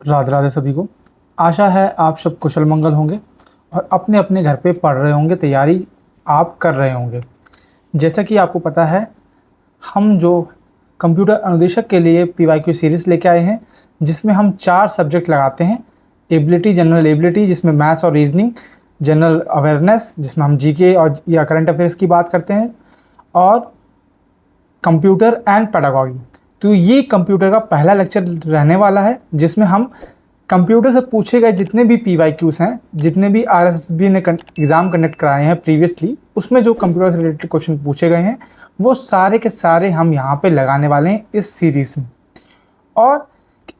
राधे राधे सभी को। आशा है आप सब कुशल मंगल होंगे और अपने अपने घर पे पढ़ रहे होंगे, तैयारी आप कर रहे होंगे। जैसा कि आपको पता है, हम जो कंप्यूटर अनुदेशक के लिए पीवाईक्यू सीरीज़ लेके आए हैं, जिसमें हम 4 सब्जेक्ट लगाते हैं। एबिलिटी, जनरल एबिलिटी जिसमें मैथ्स और रीजनिंग, जनरल अवेयरनेस जिसमें हम जीके और या करंट अफेयर्स की बात करते हैं, और कंप्यूटर एंड पेडागॉजी। तो ये कंप्यूटर का पहला लेक्चर रहने वाला है, जिसमें हम कंप्यूटर से पूछे गए जितने भी पीवाईक्यूज़ हैं, जितने भी आरएसएसबी ने एग्ज़ाम कंडक्ट कराए हैं प्रीवियसली, उसमें जो कंप्यूटर से रिलेटेड क्वेश्चन पूछे गए हैं वो सारे के सारे हम यहाँ पे लगाने वाले हैं इस सीरीज़ में। और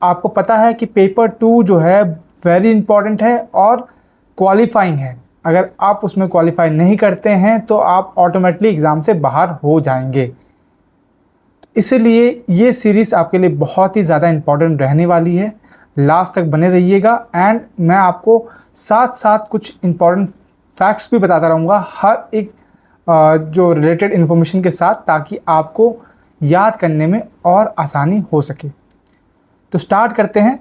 आपको पता है कि पेपर 2 जो है वेरी इंपॉर्टेंट है और क्वालिफाइंग है। अगर आप उसमें क्वालिफाई नहीं करते हैं तो आप ऑटोमेटिकली एग्ज़ाम से बाहर हो जाएंगे। इसलिए ये सीरीज़ आपके लिए बहुत ही ज़्यादा इम्पॉर्टेंट रहने वाली है। लास्ट तक बने रहिएगा एंड मैं आपको साथ साथ कुछ इम्पॉर्टेंट फैक्ट्स भी बताता रहूँगा हर एक जो रिलेटेड इन्फॉर्मेशन के साथ, ताकि आपको याद करने में और आसानी हो सके। तो स्टार्ट करते हैं।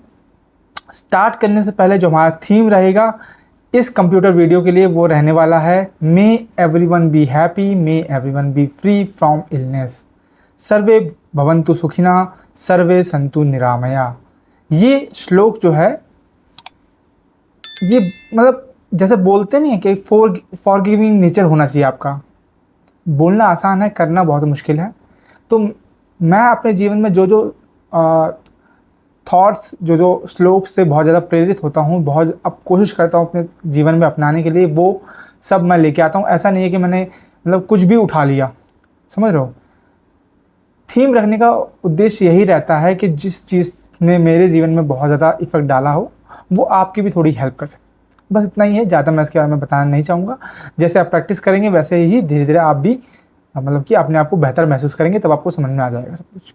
स्टार्ट करने से पहले जो हमारा थीम रहेगा इस कंप्यूटर वीडियो के लिए वो रहने वाला है, may everyone be happy, may everyone be free from illness, सर्वे भवन्तु सुखिना, सर्वे सन्तु निरामया। ये श्लोक जो है, ये मतलब जैसे बोलते नहीं है कि फॉरगिविंग नेचर होना चाहिए आपका। बोलना आसान है, करना बहुत मुश्किल है। तो मैं अपने जीवन में जो जो थॉट्स, जो श्लोक से बहुत ज़्यादा प्रेरित होता हूँ, बहुत अब कोशिश करता हूँ अपने जीवन में अपनाने के लिए, वो सब मैं लेके आता हूँ। ऐसा नहीं है कि मैंने मतलब कुछ भी उठा लिया, समझ रहे हो। थीम रखने का उद्देश्य यही रहता है कि जिस चीज़ ने मेरे जीवन में बहुत ज़्यादा इफ़ेक्ट डाला हो वो आपकी भी थोड़ी हेल्प कर सके। बस इतना ही है, ज़्यादा मैं इसके बारे में बताना नहीं चाहूँगा। जैसे आप प्रैक्टिस करेंगे वैसे ही धीरे धीरे आप भी मतलब कि अपने आप को बेहतर महसूस करेंगे, तब आपको समझ में आ जाएगा सब कुछ।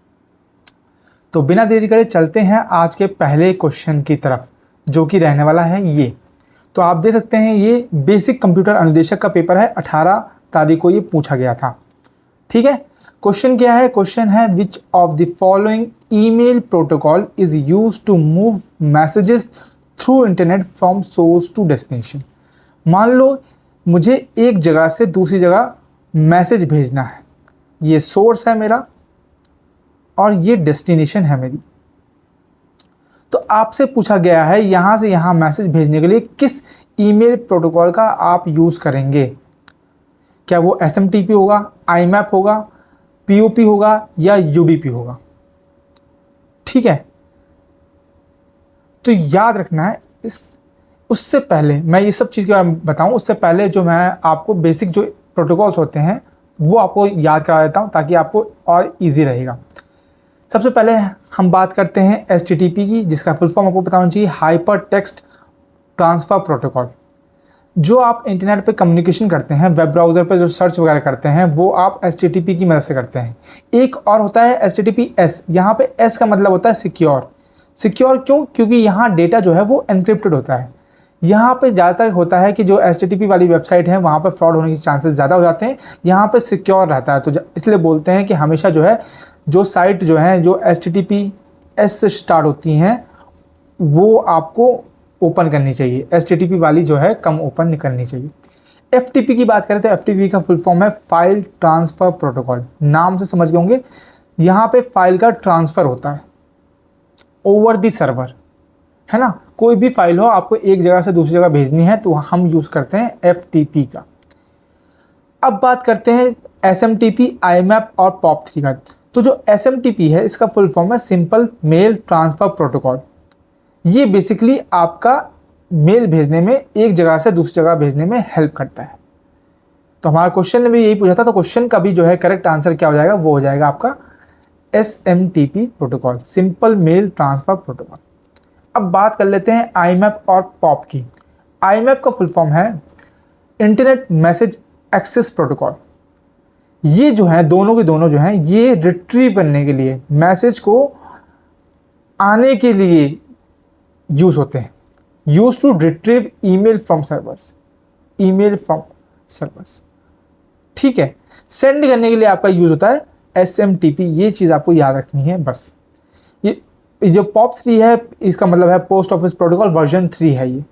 तो बिना देरी करे चलते हैं आज के पहले क्वेश्चन की तरफ, जो कि रहने वाला है ये। तो आप देख सकते हैं ये बेसिक कंप्यूटर अनुदेशक का पेपर है, 18 तारीख को ये पूछा गया था। ठीक है, क्वेश्चन क्या है? क्वेश्चन है which of the following email protocol is used to move messages through internet from source to destination. मान लो मुझे एक जगह से दूसरी जगह मैसेज भेजना है, ये सोर्स है मेरा और ये डेस्टिनेशन है मेरी। तो आपसे पूछा गया है यहाँ से यहाँ मैसेज भेजने के लिए किस ईमेल प्रोटोकॉल का आप यूज़ करेंगे। क्या वो SMTP होगा, IMAP होगा, POP होगा या UDP होगा। ठीक है, तो याद रखना है उससे पहले मैं ये सब चीज़ के बारे में बताऊँ, उससे पहले जो मैं आपको बेसिक जो प्रोटोकॉल्स होते हैं वो आपको याद करा देता हूँ, ताकि आपको और इजी रहेगा। सबसे पहले हम बात करते हैं HTTP की, जिसका फुल फॉर्म आपको पता होना चाहिए, हाइपर टेक्स्ट ट्रांसफ़र प्रोटोकॉल। जो आप इंटरनेट पे कम्युनिकेशन करते हैं, वेब ब्राउज़र पे जो सर्च वगैरह करते हैं, वो आप HTTP की मदद से करते हैं। एक और होता है HTTPS, यहाँ पे S का मतलब होता है सिक्योर। सिक्योर क्यों? क्योंकि यहाँ डेटा जो है वो एनक्रिप्टेड होता है। यहाँ पे ज़्यादातर होता है कि जो HTTP वाली वेबसाइट है वहाँ पर फ्रॉड होने के चांसेस ज़्यादा हो जाते हैं, यहाँ पे सिक्योर रहता है। तो इसलिए बोलते हैं कि हमेशा जो है जो साइट जो है जो HTTPS से स्टार्ट होती हैं वो आपको ओपन करनी चाहिए, HTTP वाली जो है कम ओपन करनी चाहिए। FTP की बात करें तो FTP का फुल फॉर्म है फाइल ट्रांसफ़र प्रोटोकॉल। नाम से समझ गए होंगे, यहाँ पे फाइल का ट्रांसफ़र होता है ओवर दी सर्वर, है ना। कोई भी फाइल हो आपको एक जगह से दूसरी जगह भेजनी है तो हम यूज़ करते हैं FTP का। अब बात करते हैं SMTP, IMAP और POP3 का। तो जो SMTP है इसका फुल फॉर्म है सिंपल मेल ट्रांसफ़र प्रोटोकॉल। ये बेसिकली आपका मेल भेजने में, एक जगह से दूसरी जगह भेजने में हेल्प करता है। तो हमारा क्वेश्चन ने भी यही पूछा था, तो क्वेश्चन का भी जो है करेक्ट आंसर क्या हो जाएगा, वो हो जाएगा आपका SMTP protocol, simple mail transfer protocol. अब बात कर लेते हैं IMAP और POP की। IMAP का फुल फॉर्म है इंटरनेट मैसेज एक्सेस प्रोटोकॉल। ये जो है दोनों के दोनों जो हैं ये रिट्रीव करने के लिए, मैसेज को आने के लिए यूज़ होते हैं। Used to retrieve email from servers, email from servers. ठीक है, सेंड करने के लिए आपका यूज़ होता है SMTP। ये चीज़ आपको याद रखनी है बस। ये जो POP3 है इसका मतलब है पोस्ट ऑफिस प्रोटोकॉल वर्जन 3 है ये,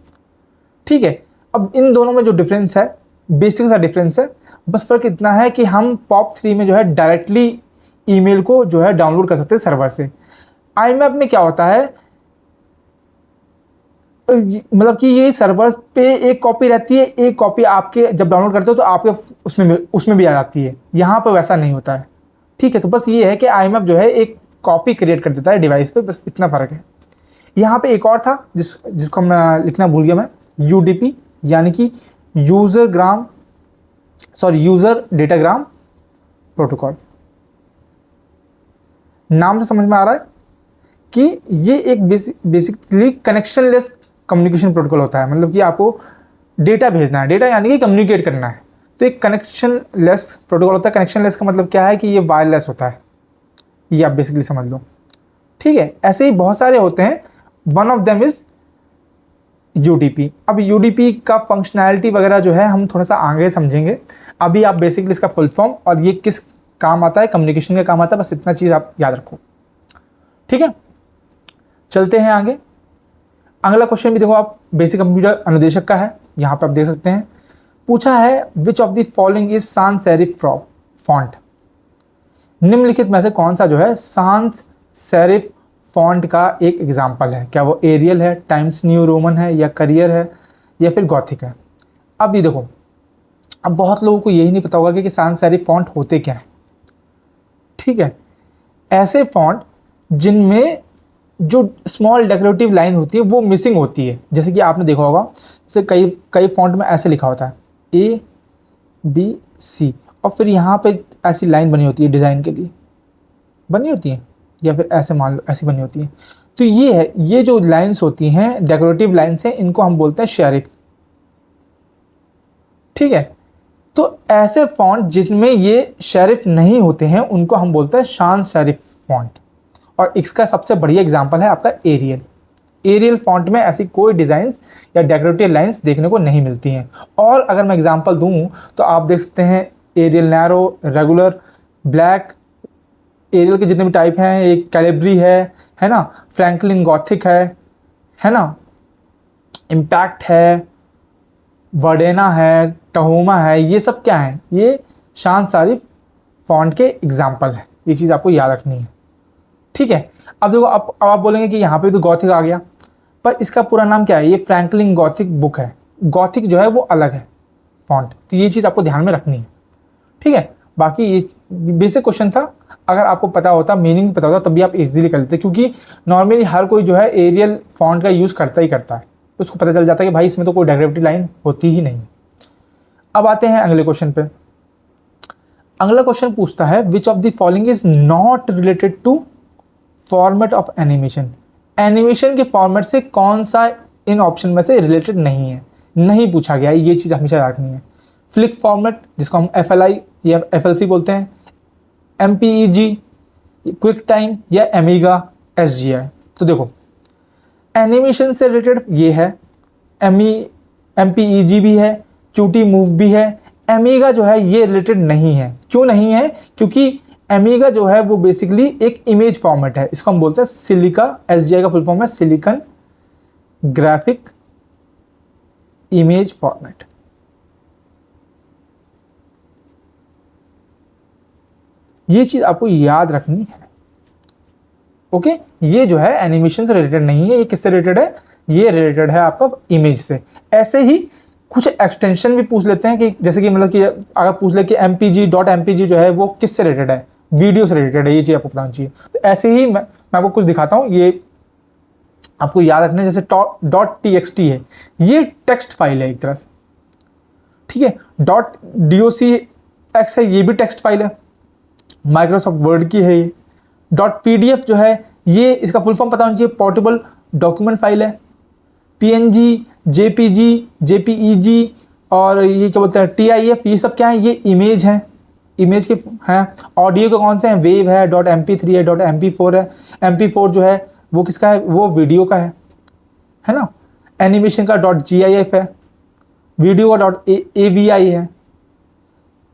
ठीक है। अब इन दोनों में जो डिफरेंस है, बेसिक सा डिफरेंस है, बस फ़र्क इतना है कि हम POP3 में जो है डायरेक्टली ईमेल को जो है डाउनलोड कर सकते हैं सर्वर से। IMAP में क्या होता है, मतलब कि ये सर्वर पे एक कॉपी रहती है, एक कॉपी आपके जब डाउनलोड करते हो तो आपके उसमें भी आ जाती है। यहाँ पर वैसा नहीं होता है, ठीक है। तो बस ये है कि IMAP जो है एक कॉपी क्रिएट कर देता है डिवाइस पे, बस इतना फ़र्क है। यहाँ पे एक और था जिसको मैं लिखना भूल गया मैं, UDP यानी कि यूज़र डेटाग्राम प्रोटोकॉल। नाम से समझ में आ रहा है कि ये एक बेसिकली कनेक्शनलेस कम्युनिकेशन प्रोटोकॉल होता है। मतलब कि आपको डेटा भेजना है, डेटा यानी कि कम्युनिकेट करना है, तो एक कनेक्शनलेस प्रोटोकॉल होता है। कनेक्शनलेस का मतलब क्या है कि ये वायरलेस होता है, ये आप बेसिकली समझ लो, ठीक है। ऐसे ही बहुत सारे होते हैं, one of them is UDP। अब UDP का फंक्शनैलिटी वगैरह जो है हम थोड़ा सा आगे समझेंगे, अभी आप बेसिकली इसका फुल फॉर्म और ये किस काम आता है, कम्युनिकेशन का काम आता है, बस इतना चीज़ आप याद रखो, ठीक है। चलते हैं आगे। अगला क्वेश्चन भी देखो आप, बेसिक कंप्यूटर अनुदेशक का है, यहाँ पे आप देख सकते हैं। पूछा है which of the following is sans serif font. निम्नलिखित में से कौन सा जो है sans serif फॉन्ट का एक एग्जाम्पल है। क्या वो एरियल है, टाइम्स न्यू रोमन है, या करियर है, या फिर गॉथिक है। अब ये देखो, अब बहुत लोगों को यही नहीं पता होगा कि sans serif फॉन्ट होते क्या हैं, ठीक है। ऐसे फॉन्ट जिनमें जो स्मॉल डेकोरेटिव लाइन होती है वो मिसिंग होती है। जैसे कि आपने देखा होगा, जैसे कई फॉन्ट में ऐसे लिखा होता है ABC, और फिर यहाँ पे ऐसी लाइन बनी होती है, डिज़ाइन के लिए बनी होती है, या फिर ऐसे मान लो ऐसी बनी होती है। तो ये है, ये जो लाइंस होती हैं, डेकोरेटिव लाइंस हैं, इनको हम बोलते हैं शेरिफ, ठीक है। तो ऐसे फॉन्ट जिनमें ये शेरिफ नहीं होते हैं उनको हम बोलते हैं sans serif फॉन्ट। और इसका सबसे बढ़िया एग्जांपल है आपका एरियल। एरियल फॉन्ट में ऐसी कोई डिज़ाइंस या डेकोरेटिव लाइंस देखने को नहीं मिलती हैं। और अगर मैं एग्जांपल दूं तो आप देख सकते हैं Arial narrow, regular, black, Arial के जितने भी टाइप हैं, एक कैलिब्री है ना, फ्रैंकलिन गॉथिक है ना, इम्पैक्ट है, वर्डेना है, टहोमा है, ये सब क्या है, ये sans serif फॉन्ट के एग्जाम्पल है। ये चीज़ आपको याद रखनी है, ठीक है। अब देखो, अब आप बोलेंगे कि यहाँ पे तो गॉथिक आ गया, पर इसका पूरा नाम क्या है, ये फ्रैंकलिन गॉथिक बुक है। गॉथिक जो है वो अलग है फॉन्ट, तो ये चीज़ आपको ध्यान में रखनी है, ठीक है। बाकी ये बेसिक क्वेश्चन था, अगर आपको पता होता, मीनिंग पता होता, तब भी आप इजीली कर लेते, क्योंकि नॉर्मली हर कोई जो है एरियल फॉन्ट का यूज़ करता ही करता है, उसको पता चल जाता है कि भाई इसमें तो कोई डेकोरेटिव लाइन होती ही नहीं। अब आते हैं अगले क्वेश्चन पे। अगला क्वेश्चन पूछता है which of the following is not related to format of animation. Animation के फॉर्मेट से कौन सा इन ऑप्शन में से रिलेटेड नहीं है, नहीं पूछा गया है, ये चीज़ हमेशा याद रखनी है। फ्लिक फॉर्मेट, जिसको हम FLI या FLC बोलते हैं, MPEG, क्विक टाइम, या एमिगा SGI। तो देखो, एनिमेशन से रिलेटेड ये है, MPEG भी है, QT मूव भी है। एमिगा जो है ये रिलेटेड नहीं है। क्यों नहीं है? क्योंकि एमिगा जो है वो बेसिकली एक इमेज फॉर्मेट है, इसको हम बोलते हैं सिलिका। SGI का फुल फॉर्म है सिलिकन ग्राफिक इमेज फॉर्मेट। ये चीज़ आपको याद रखनी है, ओके। ये जो है एनिमेशन से रिलेटेड नहीं है, ये किससे रिलेटेड है? ये रिलेटेड है आपका इमेज से। ऐसे ही कुछ एक्सटेंशन भी पूछ लेते हैं कि जैसे कि मतलब कि अगर पूछ ले कि MPG जो है वो किससे रिलेटेड है? वीडियो से रिलेटेड है, ये चीज़ आपको बताना चाहिए। तो ऐसे ही मैं आपको कुछ दिखाता हूँ, ये आपको याद रखना है। जैसे .txt है, ये टेक्स्ट फाइल है एक तरह से, ठीक है। .docx है, ये भी टेक्स्ट फाइल है, माइक्रोसॉफ्ट वर्ड की है ये। .pdf जो है, ये इसका फुल फॉर्म पता होना चाहिए, पोर्टेबल डॉक्यूमेंट फाइल है। PNG, JPG और ये क्या बोलते हैं TIF, ये सब क्या है? ये इमेज हैं, इमेज के हैं। ऑडियो के कौन से हैं? वेव है, .mp3 है, .mp4 है। MP4 जो है वो किसका है? वो वीडियो का है ना। एनिमेशन का .gif है, वीडियो का .avi है।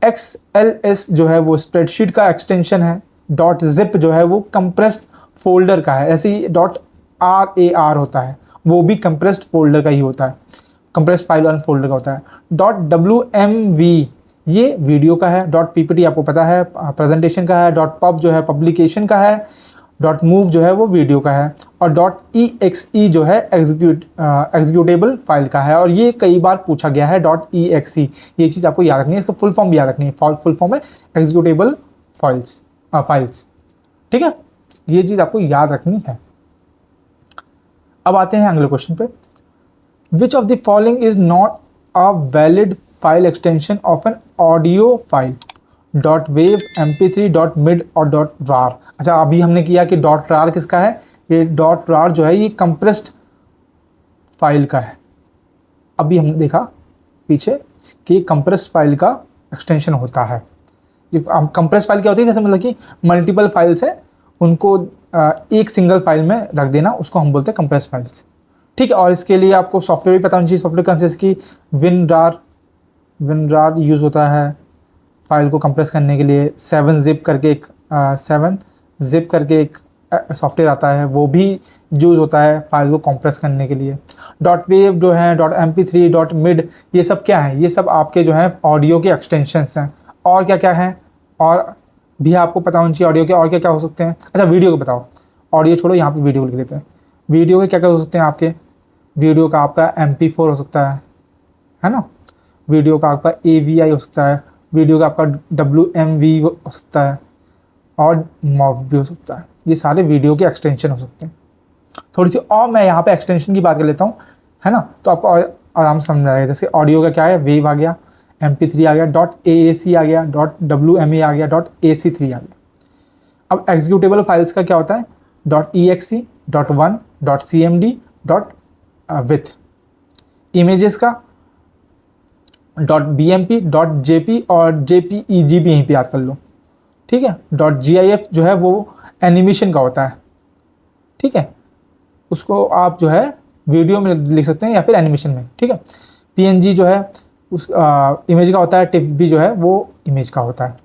XLS जो है वो स्प्रेडशीट का एक्सटेंशन है। .zip जो है वो कंप्रेस्ड फोल्डर का है, ऐसे ही .rar होता है, वो भी कंप्रेस्ड फोल्डर का ही होता है, कंप्रेस्ड फाइल वाला फोल्डर का होता है। .wmv ये वीडियो का है। .ppt आपको पता है प्रेजेंटेशन का है। .pub जो है पब्लिकेशन का है। .move जो है वो वीडियो का है। और .exe जो है एग्जीक्यूटेबल फाइल का है। और ये कई बार पूछा गया है .exe, ये चीज़ आपको याद रखनी है, इसका फुल फॉर्म भी याद रखनी है। फुल फॉर्म है एग्जीक्यूटेबल फाइल्स, ठीक है, ये चीज़ आपको याद रखनी है। अब आते हैं अगले क्वेश्चन पे। विच of the following is not a valid file extension of an audio file? .wav, mp3, .mid और .rar। अच्छा, अभी हमने किया कि .rar किसका है, ये .rar जो है ये कंप्रेस्ड फाइल का है। अभी हमने देखा पीछे कि कंप्रेस्ड फाइल का एक्सटेंशन होता है। जब कंप्रेस्ड फाइल क्या होती है, जैसे मतलब कि मल्टीपल फाइल्स है उनको एक सिंगल फाइल में रख देना, उसको हम बोलते हैं कंप्रेस्ड फाइल्स, ठीक है। और इसके लिए आपको सॉफ्टवेयर भी पता होना चाहिए। सॉफ्टवेयर कंसिस्ट की WinRAR यूज़ होता है फाइल को कंप्रेस करने के लिए। 7-zip करके एक सॉफ्टवेयर आता है, वो भी यूज़ होता है फाइल को कंप्रेस करने के लिए। .wav जो है, .mp3, .mid ये सब क्या है, ये सब आपके जो है ऑडियो के एक्सटेंशंस हैं। और क्या क्या हैं, और भी आपको पता होना चाहिए ऑडियो के और क्या क्या हो सकते हैं। अच्छा, वीडियो को बताओ, ऑडियो छोड़ो, यहाँ पे वीडियो लिख देते हैं। वीडियो के क्या क्या हो सकते हैं आपके? वीडियो का आपका MP4 हो सकता है ना। वीडियो का आपका AVI हो सकता है। वीडियो का आपका WMV हो सकता है, और MOV भी हो सकता है। ये सारे वीडियो के एक्सटेंशन हो सकते हैं। थोड़ी सी और मैं यहाँ पे एक्सटेंशन की बात कर लेता हूँ, है ना, तो आपको आराम से समझ आएगा। जैसे ऑडियो का क्या है, वेव आ गया, MP3 आ गया, .AAC आ गया, .WMA आ गया, .AC3 आ गया। अब एग्जीक्यूटेबल फाइल्स का क्या होता है, .exe, .1, .cmd, .with। इमेजेस का .bmp, .jp और JPEG भी यहीं पे याद कर लो, ठीक है। .gif जो है वो एनिमेशन का होता है, ठीक है, उसको आप जो है वीडियो में लिख सकते हैं या फिर एनिमेशन में, ठीक है। PNG जो है उस इमेज का होता है। टिफ भी जो है वो इमेज का होता है।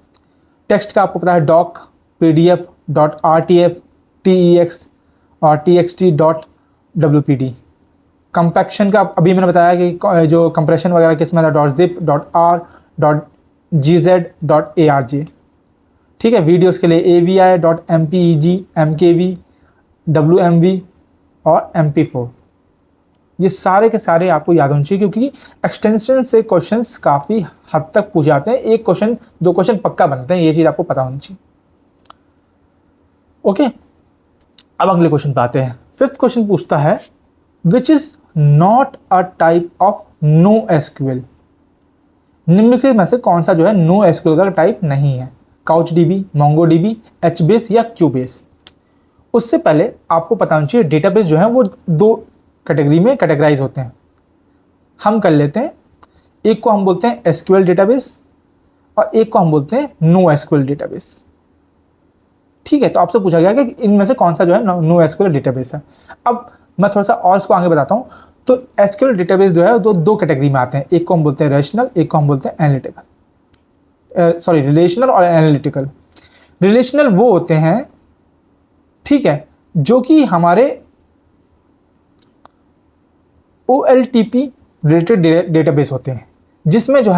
टेक्स्ट का आपको पता है doc, PDF, .rtf, tex और txt, .wpd। कंपैक्शन का अभी मैंने बताया कि जो कंप्रेशन वगैरह किसमें था, .zip, .r, .gz, .arg, ठीक है। वीडियोस के लिए AVI, .mpeg, MKV, WMV और MP4। ये सारे के सारे आपको याद होने चाहिए, क्योंकि एक्सटेंशन से क्वेश्चंस काफ़ी हद तक पूछ जाते हैं। एक क्वेश्चन 2 क्वेश्चन पक्का बनते हैं, ये चीज़ आपको पता होनी चाहिए। ओके, अब अगले क्वेश्चन पे आते हैं। 5th क्वेश्चन पूछता है which is not a type of NoSQL। निम्नलिखित में से कौन सा जो है NoSQL का टाइप नहीं है? CouchDB, MongoDB, HBase या Qbase। उससे पहले आपको पता होना चाहिए डेटाबेस जो है वो 2 कैटेगरी में कैटेगराइज होते हैं। हम कर लेते हैं, एक को हम बोलते हैं SQL डेटाबेस और एक को हम बोलते हैं NoSQL डेटाबेस, ठीक है। तो आपसे पूछा गया कि इनमें से कौन सा जो है NoSQL डेटाबेस है। अब मैं थोड़ा सा और इसको आगे बताता हूँ। तो SQL डेटाबेस जो है दो कैटेगरी में आते हैं, एक को हम बोलते हैं रिलेशनल, एक को हम बोलते हैं एनालिटिकल। रिलेशनल और एनालिटिकल। रिलेशनल वो होते हैं, ठीक है, जो कि हमारे OLTP रिलेटेड डेटाबेस होते हैं, जिसमें जो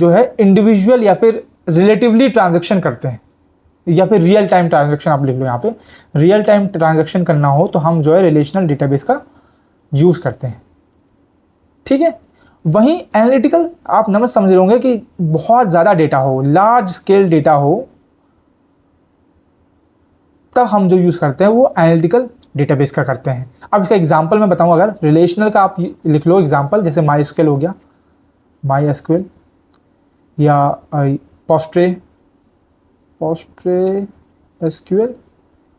है इंडिविजुअल या फिर रिलेटिवली ट्रांजैक्शन करते हैं, या फिर रियल टाइम ट्रांजैक्शन आप लिख लो यहाँ पे। रियल टाइम ट्रांजैक्शन करना हो तो हम जो है रिलेशनल डेटाबेस का यूज़ करते हैं, ठीक है। वहीं एनालिटिकल आप नमस समझ रहे होंगे कि बहुत ज़्यादा डेटा हो, लार्ज स्केल डेटा हो, तब हम जो यूज़ करते हैं वो एनालिटिकल डेटाबेस का करते हैं। अब इसका एग्जांपल मैं बताऊं, अगर रिलेशनल का आप लिख लो एग्जांपल, जैसे MySQL हो गया, MySQL या PostgreSQL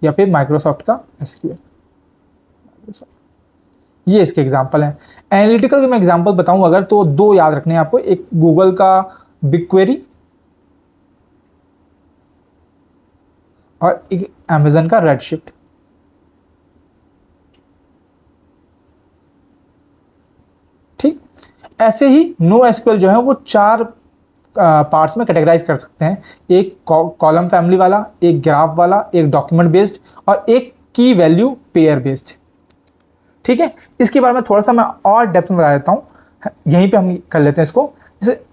या फिर माइक्रोसॉफ्ट का SQL, ये इसके एग्जांपल हैं। एनालिटिकल के मैं एग्जांपल बताऊं अगर, तो 2 याद रखने हैं आपको, एक गूगल का BigQuery और एक अमेजन का Redshift, ठीक। ऐसे ही NoSQL जो है वो 4 पार्ट्स में कैटेगराइज कर सकते हैं, एक कॉलम फैमिली वाला, एक ग्राफ वाला, एक डॉक्यूमेंट बेस्ड और एक की वैल्यू पेयर बेस्ड। ठीक है, इसके बारे में थोड़ा सा मैं और डेप्थ में बता देता हूँ, यहीं पे हम कर लेते हैं इसको। जैसे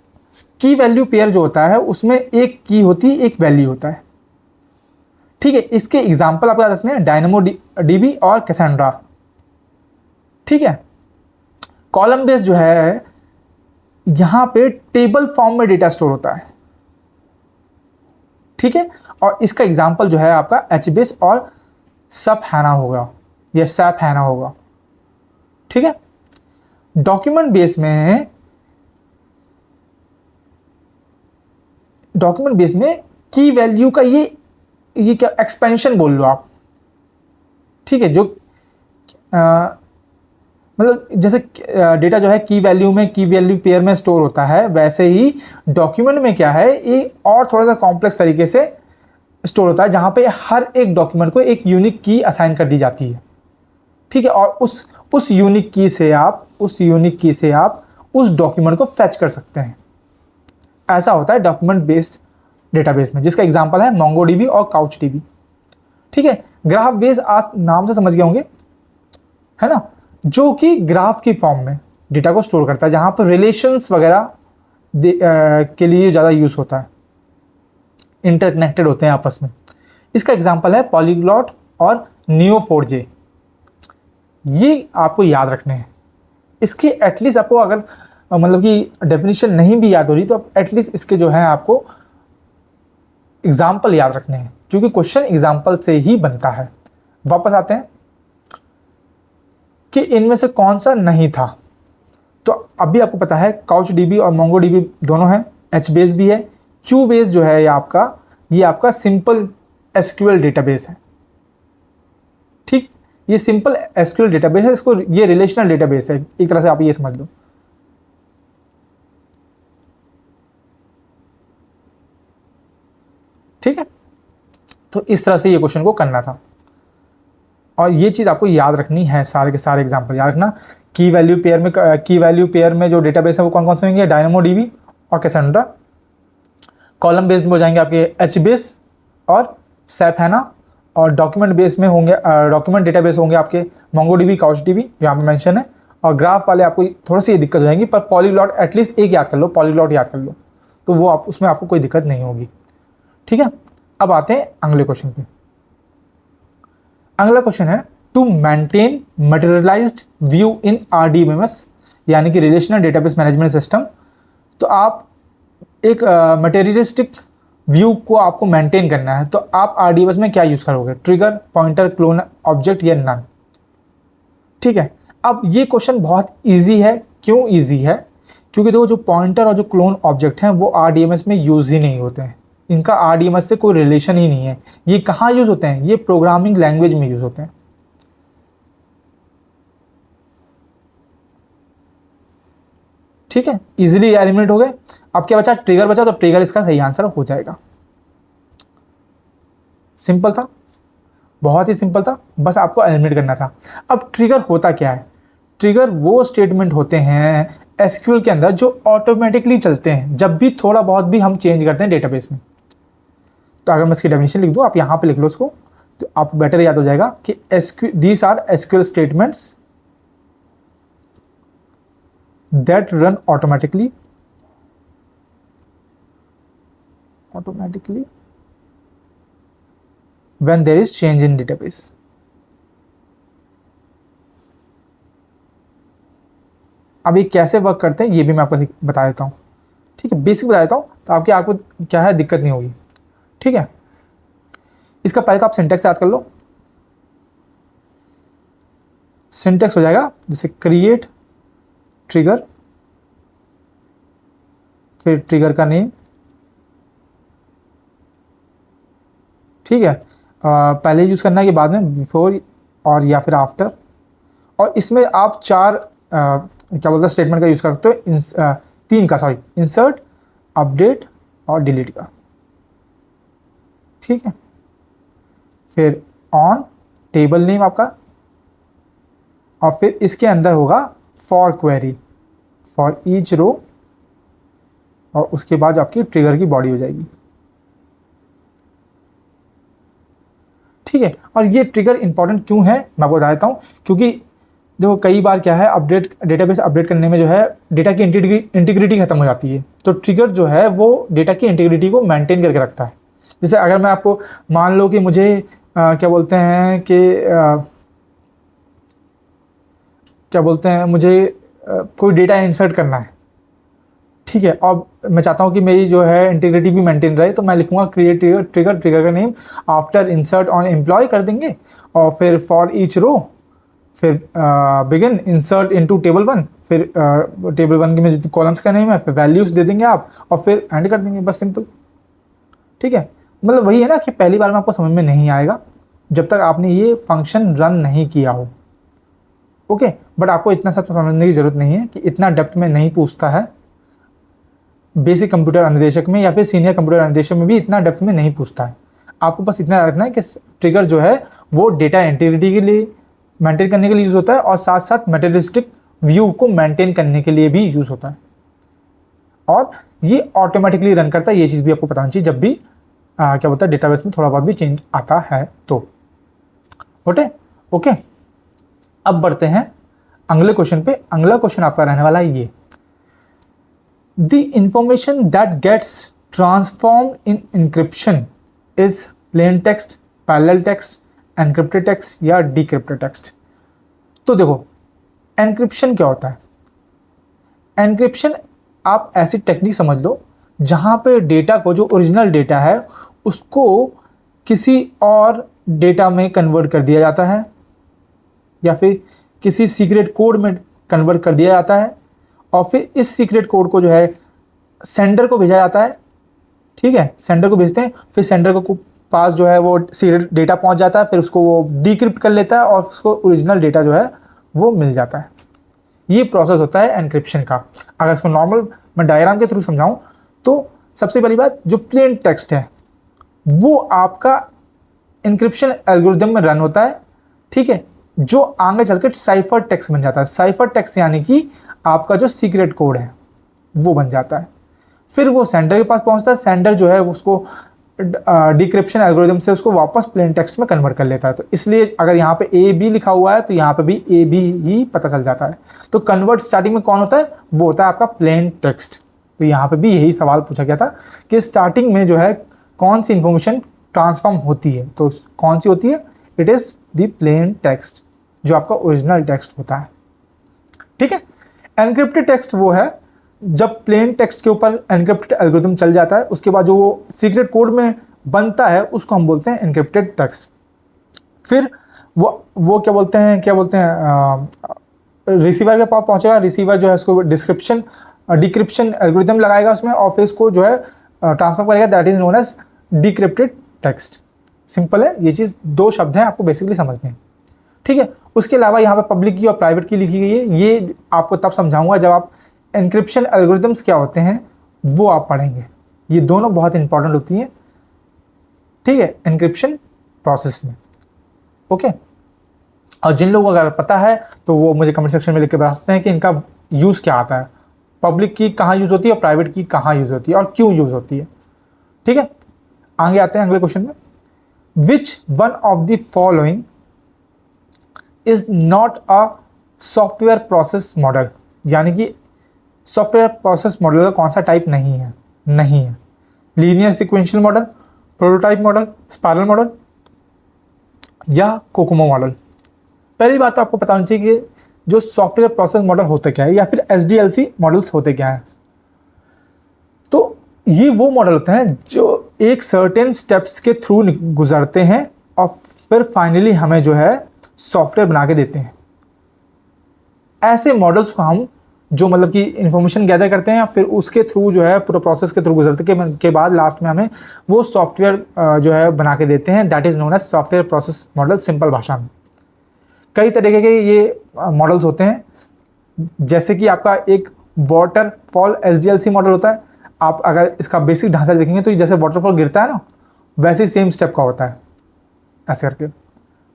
की वैल्यू पेयर जो होता है उसमें एक की होती है, एक वैल्यू होता है। ठीक है, इसके एग्जाम्पल आप याद रखने हैं, डायनेमो डीबी और कैसेंड्रा। ठीक है, कॉलम बेस्ड जो है यहाँ पे टेबल फॉर्म में डेटा स्टोर होता है। ठीक है, और इसका एग्जाम्पल जो है आपका HBase और सप हैना होगा या सैप हैना होगा। ठीक है, डॉक्यूमेंट बेस में की वैल्यू का ये क्या एक्सपेंशन बोल लो आप। ठीक है, जो मतलब जैसे डेटा जो है की वैल्यू में, की वैल्यू पेयर में स्टोर होता है, वैसे ही डॉक्यूमेंट में क्या है, ये और थोड़ा सा कॉम्प्लेक्स तरीके से स्टोर होता है, जहाँ पे हर एक डॉक्यूमेंट को एक यूनिक की असाइन कर दी जाती है। ठीक है, और उस यूनिक की से आप उस डॉक्यूमेंट को फैच कर सकते हैं। ऐसा होता है डॉक्यूमेंट बेस्ड डेटाबेस में, जिसका एग्जांपल है मोंगोडीबी और काउचडीबी। ठीक है, ग्राफ बेस आज नाम से समझ गए होंगे, है ना, जो कि ग्राफ की फॉर्म में डेटा को स्टोर करता है, जहां पर रिलेशंस वगैरह के लिए ज़्यादा यूज़ होता है, इंटरकनेक्टेड होते हैं आपस में। इसका एग्जांपल है पॉलीग्लॉट और Neo4j। ये आपको याद रखने हैं। इसके एटलीस्ट आपको अगर मतलब कि डेफिनेशन नहीं भी याद हो रही तो आप एटलीस्ट इसके जो है आपको एग्जाम्पल याद रखने हैं, क्योंकि क्वेश्चन एग्जाम्पल से ही बनता है। वापस आते हैं कि इनमें से कौन सा नहीं था। तो अभी आपको पता है काउचडीबी और मोंगोडीबी दोनों हैं, HBase भी है, क्यूबेस जो है ये आपका सिंपल SQL डेटाबेस है। ठीक, ये सिंपल SQL डेटाबेस है, इसको ये रिलेशनल डेटाबेस है, एक तरह से आप ये समझ लो। ठीक है, तो इस तरह से ये क्वेश्चन को करना था, और ये चीज़ आपको याद रखनी है, सारे के सारे एग्जाम्पल याद रखना। की वैल्यू पेयर में जो डेटाबेस है वो कौन कौन से होंगे, डायनेमोडीबी और कैसेंड्रा। कॉलम बेस्ड में हो जाएंगे आपके HBase और सैप हैना, और डॉक्यूमेंट बेस में होंगे, डॉक्यूमेंट डेटाबेस होंगे आपके मोंगोडीबी, काउचडीबी जो यहाँ पे मेंशन है। और ग्राफ वाले आपको थोड़ी सी दिक्कत हो जाएंगी, पर पॉलीग्लॉट एटलीस्ट एक याद कर लो, पॉलीग्लॉट याद कर लो, तो वो उसमें आपको कोई दिक्कत नहीं होगी। ठीक है, अब आते हैं अगले क्वेश्चन पे। अगला क्वेश्चन है to maintain materialised view in RDBMS, यानी कि रिलेशनल डेटाबेस मैनेजमेंट सिस्टम। तो आप एक मटेरियलिस्टिक व्यू को आपको मेंटेन करना है, तो आप RDBMS में क्या यूज़ करोगे, ट्रिगर, पॉइंटर, क्लोन ऑब्जेक्ट या नन। ठीक है, अब ये क्वेश्चन बहुत ईजी है। क्यों ईजी है, क्योंकि देखो जो पॉइंटर और जो क्लोन ऑब्जेक्ट हैं वो RDBMS में यूज़ ही नहीं होते हैं, इनका RDBMS से कोई रिलेशन ही नहीं है। ये कहाँ यूज़ होते हैं, ये प्रोग्रामिंग लैंग्वेज में यूज़ होते हैं। ठीक है, इजीली एलिमिनेट हो गए। अब क्या बचा, ट्रिगर बचा, तो ट्रिगर इसका सही आंसर हो जाएगा। सिंपल था, बहुत ही सिंपल था, बस आपको एलिमिनेट करना था। अब ट्रिगर होता क्या है, ट्रिगर वो स्टेटमेंट होते हैं SQL के अंदर जो ऑटोमेटिकली चलते हैं जब भी थोड़ा बहुत भी हम चेंज करते हैं डेटाबेस में। तो अगर मैं इसकी डेफिनेशन लिख दूँ, आप यहाँ पे लिख लो इसको, तो आपको बेटर याद हो जाएगा कि these are SQL statements that run automatically when there is change in database। अब ये कैसे वर्क करते हैं ये भी मैं आपको बता देता हूँ। ठीक है, बेसिक बता देता हूँ, तो आपको क्या है दिक्कत नहीं होगी। ठीक है, इसका पहले तो आप सिंटेक्स याद कर लो। सिंटेक्स हो जाएगा जैसे क्रिएट ट्रिगर, फिर ट्रिगर का नेम। ठीक है, पहले यूज़ करना है कि बाद में, बिफोर और या फिर आफ्टर। और इसमें आप चार क्या बोलते हैं स्टेटमेंट का यूज़ कर सकते हो, तीन का, सॉरी, इंसर्ट, अपडेट और डिलीट का। ठीक है, फिर ऑन टेबल नेम आपका, और फिर इसके अंदर होगा for query, for each row और उसके बाद आपकी ट्रिगर की बॉडी हो जाएगी। ठीक है, और ये ट्रिगर इंपॉर्टेंट क्यों है मैं आपको बता देता हूँ, क्योंकि जो कई बार क्या है डेटाबेस अपडेट करने में जो है डेटा की इंटीग्रिटी खत्म हो जाती है, तो ट्रिगर जो है वो डेटा की इंटीग्रिटी को मेंटेन करके रखता है। जैसे अगर मैं आपको मान लो कि मुझे क्या बोलते हैं कि मुझे कोई डेटा इंसर्ट करना है, ठीक है, और मैं चाहता हूँ कि मेरी जो है इंटीग्रिटी भी मेंटेन रहे, तो मैं लिखूंगा क्रिएट ट्रिगर का name after insert on employee कर देंगे, और फिर फॉर ईच रो, फिर बिगिन इंसर्ट इनटू टेबल 1, फिर टेबल 1 के में जितने कॉलम्स का नेम है, फिर वैल्यूज दे देंगे आप, और फिर एंड कर देंगे, बस सिंपल। ठीक है, मतलब वही है ना कि पहली बार में आपको समझ में नहीं आएगा जब तक आपने ये फंक्शन रन नहीं किया हो। ओके, बट आपको इतना सब समझने की ज़रूरत नहीं है कि इतना डेप्थ में नहीं पूछता है, बेसिक कंप्यूटर अनुदेशक में या फिर सीनियर कंप्यूटर अनुदेशक में भी इतना डेप्थ में नहीं पूछता है। आपको बस इतना रखना है कि ट्रिगर जो है वो डेटा इंटीग्रिटी के लिए मेंटेन करने के लिए यूज़ होता है, और साथ साथ मटेरियलिस्टिक व्यू को मेंटेन करने के लिए भी यूज़ होता है, और ये ऑटोमेटिकली रन करता है। ये चीज़ भी आपको पता होनी चाहिए जब भी क्या बोलता है डेटाबेस में थोड़ा बहुत भी चेंज आता है तो। ओके, अब बढ़ते हैं अगले क्वेश्चन पे। अगला क्वेश्चन आपका रहने वाला है ये, the information that gets transform in encryption is plain text, parallel text, encrypted text या डिक्रिप्टेड टेक्स्ट। तो देखो, एनक्रिप्शन क्या होता है? एनक्रिप्शन आप ऐसी टेक्निक समझ लो जहाँ पे डेटा को, जो ओरिजिनल डेटा है उसको किसी और डेटा में कन्वर्ट कर दिया जाता है, या फिर किसी सीक्रेट कोड में कन्वर्ट कर दिया जाता है, और फिर इस सीक्रेट कोड को जो है सेंडर को भेजा जाता है। ठीक है, सेंडर को भेजते हैं, फिर सेंडर को पास जो है वो सीक्रेट डेटा पहुंच जाता है, फिर उसको वो डिक्रिप्ट कर लेता है और उसको ओरिजिनल डेटा जो है वो मिल जाता है। ये प्रोसेस होता है एनक्रिप्शन का। अगर इसको नॉर्मल मैं डायग्राम के थ्रू समझाऊं तो सबसे पहली बात, जो प्लेन टेक्स्ट है वो आपका एन्क्रिप्शन एल्गोरिदम में रन होता है। ठीक है, जो आगे चलकर साइफर टेक्स्ट बन जाता है। साइफर टेक्स्ट यानी कि आपका जो सीक्रेट कोड है वो बन जाता है, फिर वो सेंडर के पास पहुंचता है। सेंडर जो है उसको डिक्रिप्शन एल्गोरिदम से उसको वापस प्लेन टेक्स्ट में कन्वर्ट कर लेता है। तो इसलिए अगर यहाँ पे ए बी लिखा हुआ है तो यहाँ पे भी ए बी ही पता चल जाता है। तो कन्वर्ट स्टार्टिंग में कौन होता है? वो होता है आपका प्लेन टेक्स्ट। तो यहाँ पे भी यही सवाल पूछा गया था कि स्टार्टिंग में जो है कौन सी इंफॉर्मेशन ट्रांसफॉर्म होती है, तो कौन सी होती है? It is the plain text, जो आपका ओरिजिनल टेक्स्ट होता है। ठीक है, एनक्रिप्टेड टेक्स्ट वो है जब प्लेन टेक्स्ट के ऊपर एनक्रिप्टेड एल्गोरिथम चल जाता है, उसके बाद जो वो सीक्रेट कोड में बनता है उसको हम बोलते हैं एनक्रिप्टेड टेक्स्ट। फिर वो क्या बोलते हैं रिसीवर के पास पहुंचेगा। रिसीवर जो है उसको डिक्रिप्शन एल्गोरिथम लगाएगा उसमें, और फिर इसको जो है ट्रांसफर करेगा, that is known as decrypted text. Simple है, ये चीज़ दो शब्द हैं, आपको बेसिकली समझने हैं। ठीक है, उसके अलावा यहाँ पे पब्लिक की और प्राइवेट की लिखी गई है। ये आपको तब समझाऊंगा जब आप एन्क्रिप्शन एल्गोरिदम्स क्या होते हैं वो आप पढ़ेंगे। ये दोनों बहुत इंपॉर्टेंट होती हैं, ठीक है, एन्क्रिप्शन प्रोसेस में। ओके, और जिन लोगों को अगर पता है तो वो मुझे कमेंट सेक्शन में लिख के बता सकते हैं कि इनका यूज़ क्या आता है, पब्लिक की कहाँ यूज़ होती है और प्राइवेट की कहाँ यूज़ होती है और क्यों यूज़ होती है। ठीक है, आगे आते हैं अगले क्वेश्चन में। Which one of the following is not a software process model, यानी कि सॉफ्टवेयर प्रोसेस मॉडल का कौन सा टाइप नहीं है? Linear sequential model, prototype model, spiral model या कोकोमो मॉडल। पहली बात तो आपको पता होनी चाहिए कि जो सॉफ्टवेयर प्रोसेस मॉडल होते क्या है या फिर SDLC मॉडल्स होते क्या हैं। तो ये वो मॉडल होते हैं जो एक सर्टेन स्टेप्स के थ्रू गुजरते हैं और फिर फाइनली हमें जो है सॉफ्टवेयर बना के देते हैं। ऐसे मॉडल्स को हम जो मतलब कि इंफॉर्मेशन गैदर करते हैं, फिर उसके थ्रू जो है पूरा प्रोसेस के थ्रू गुजरते के बाद लास्ट में हमें वो सॉफ्टवेयर जो है बना के देते हैं, that is known as software process model. Simple भाषा में कई तरीके के ये मॉडल्स होते हैं, जैसे कि आपका एक वाटरफॉल SDLC मॉडल होता है। आप अगर इसका बेसिक ढांचा देखेंगे तो जैसे वाटरफॉल गिरता है ना, वैसे ही सेम स्टेप का होता है, ऐसे करके।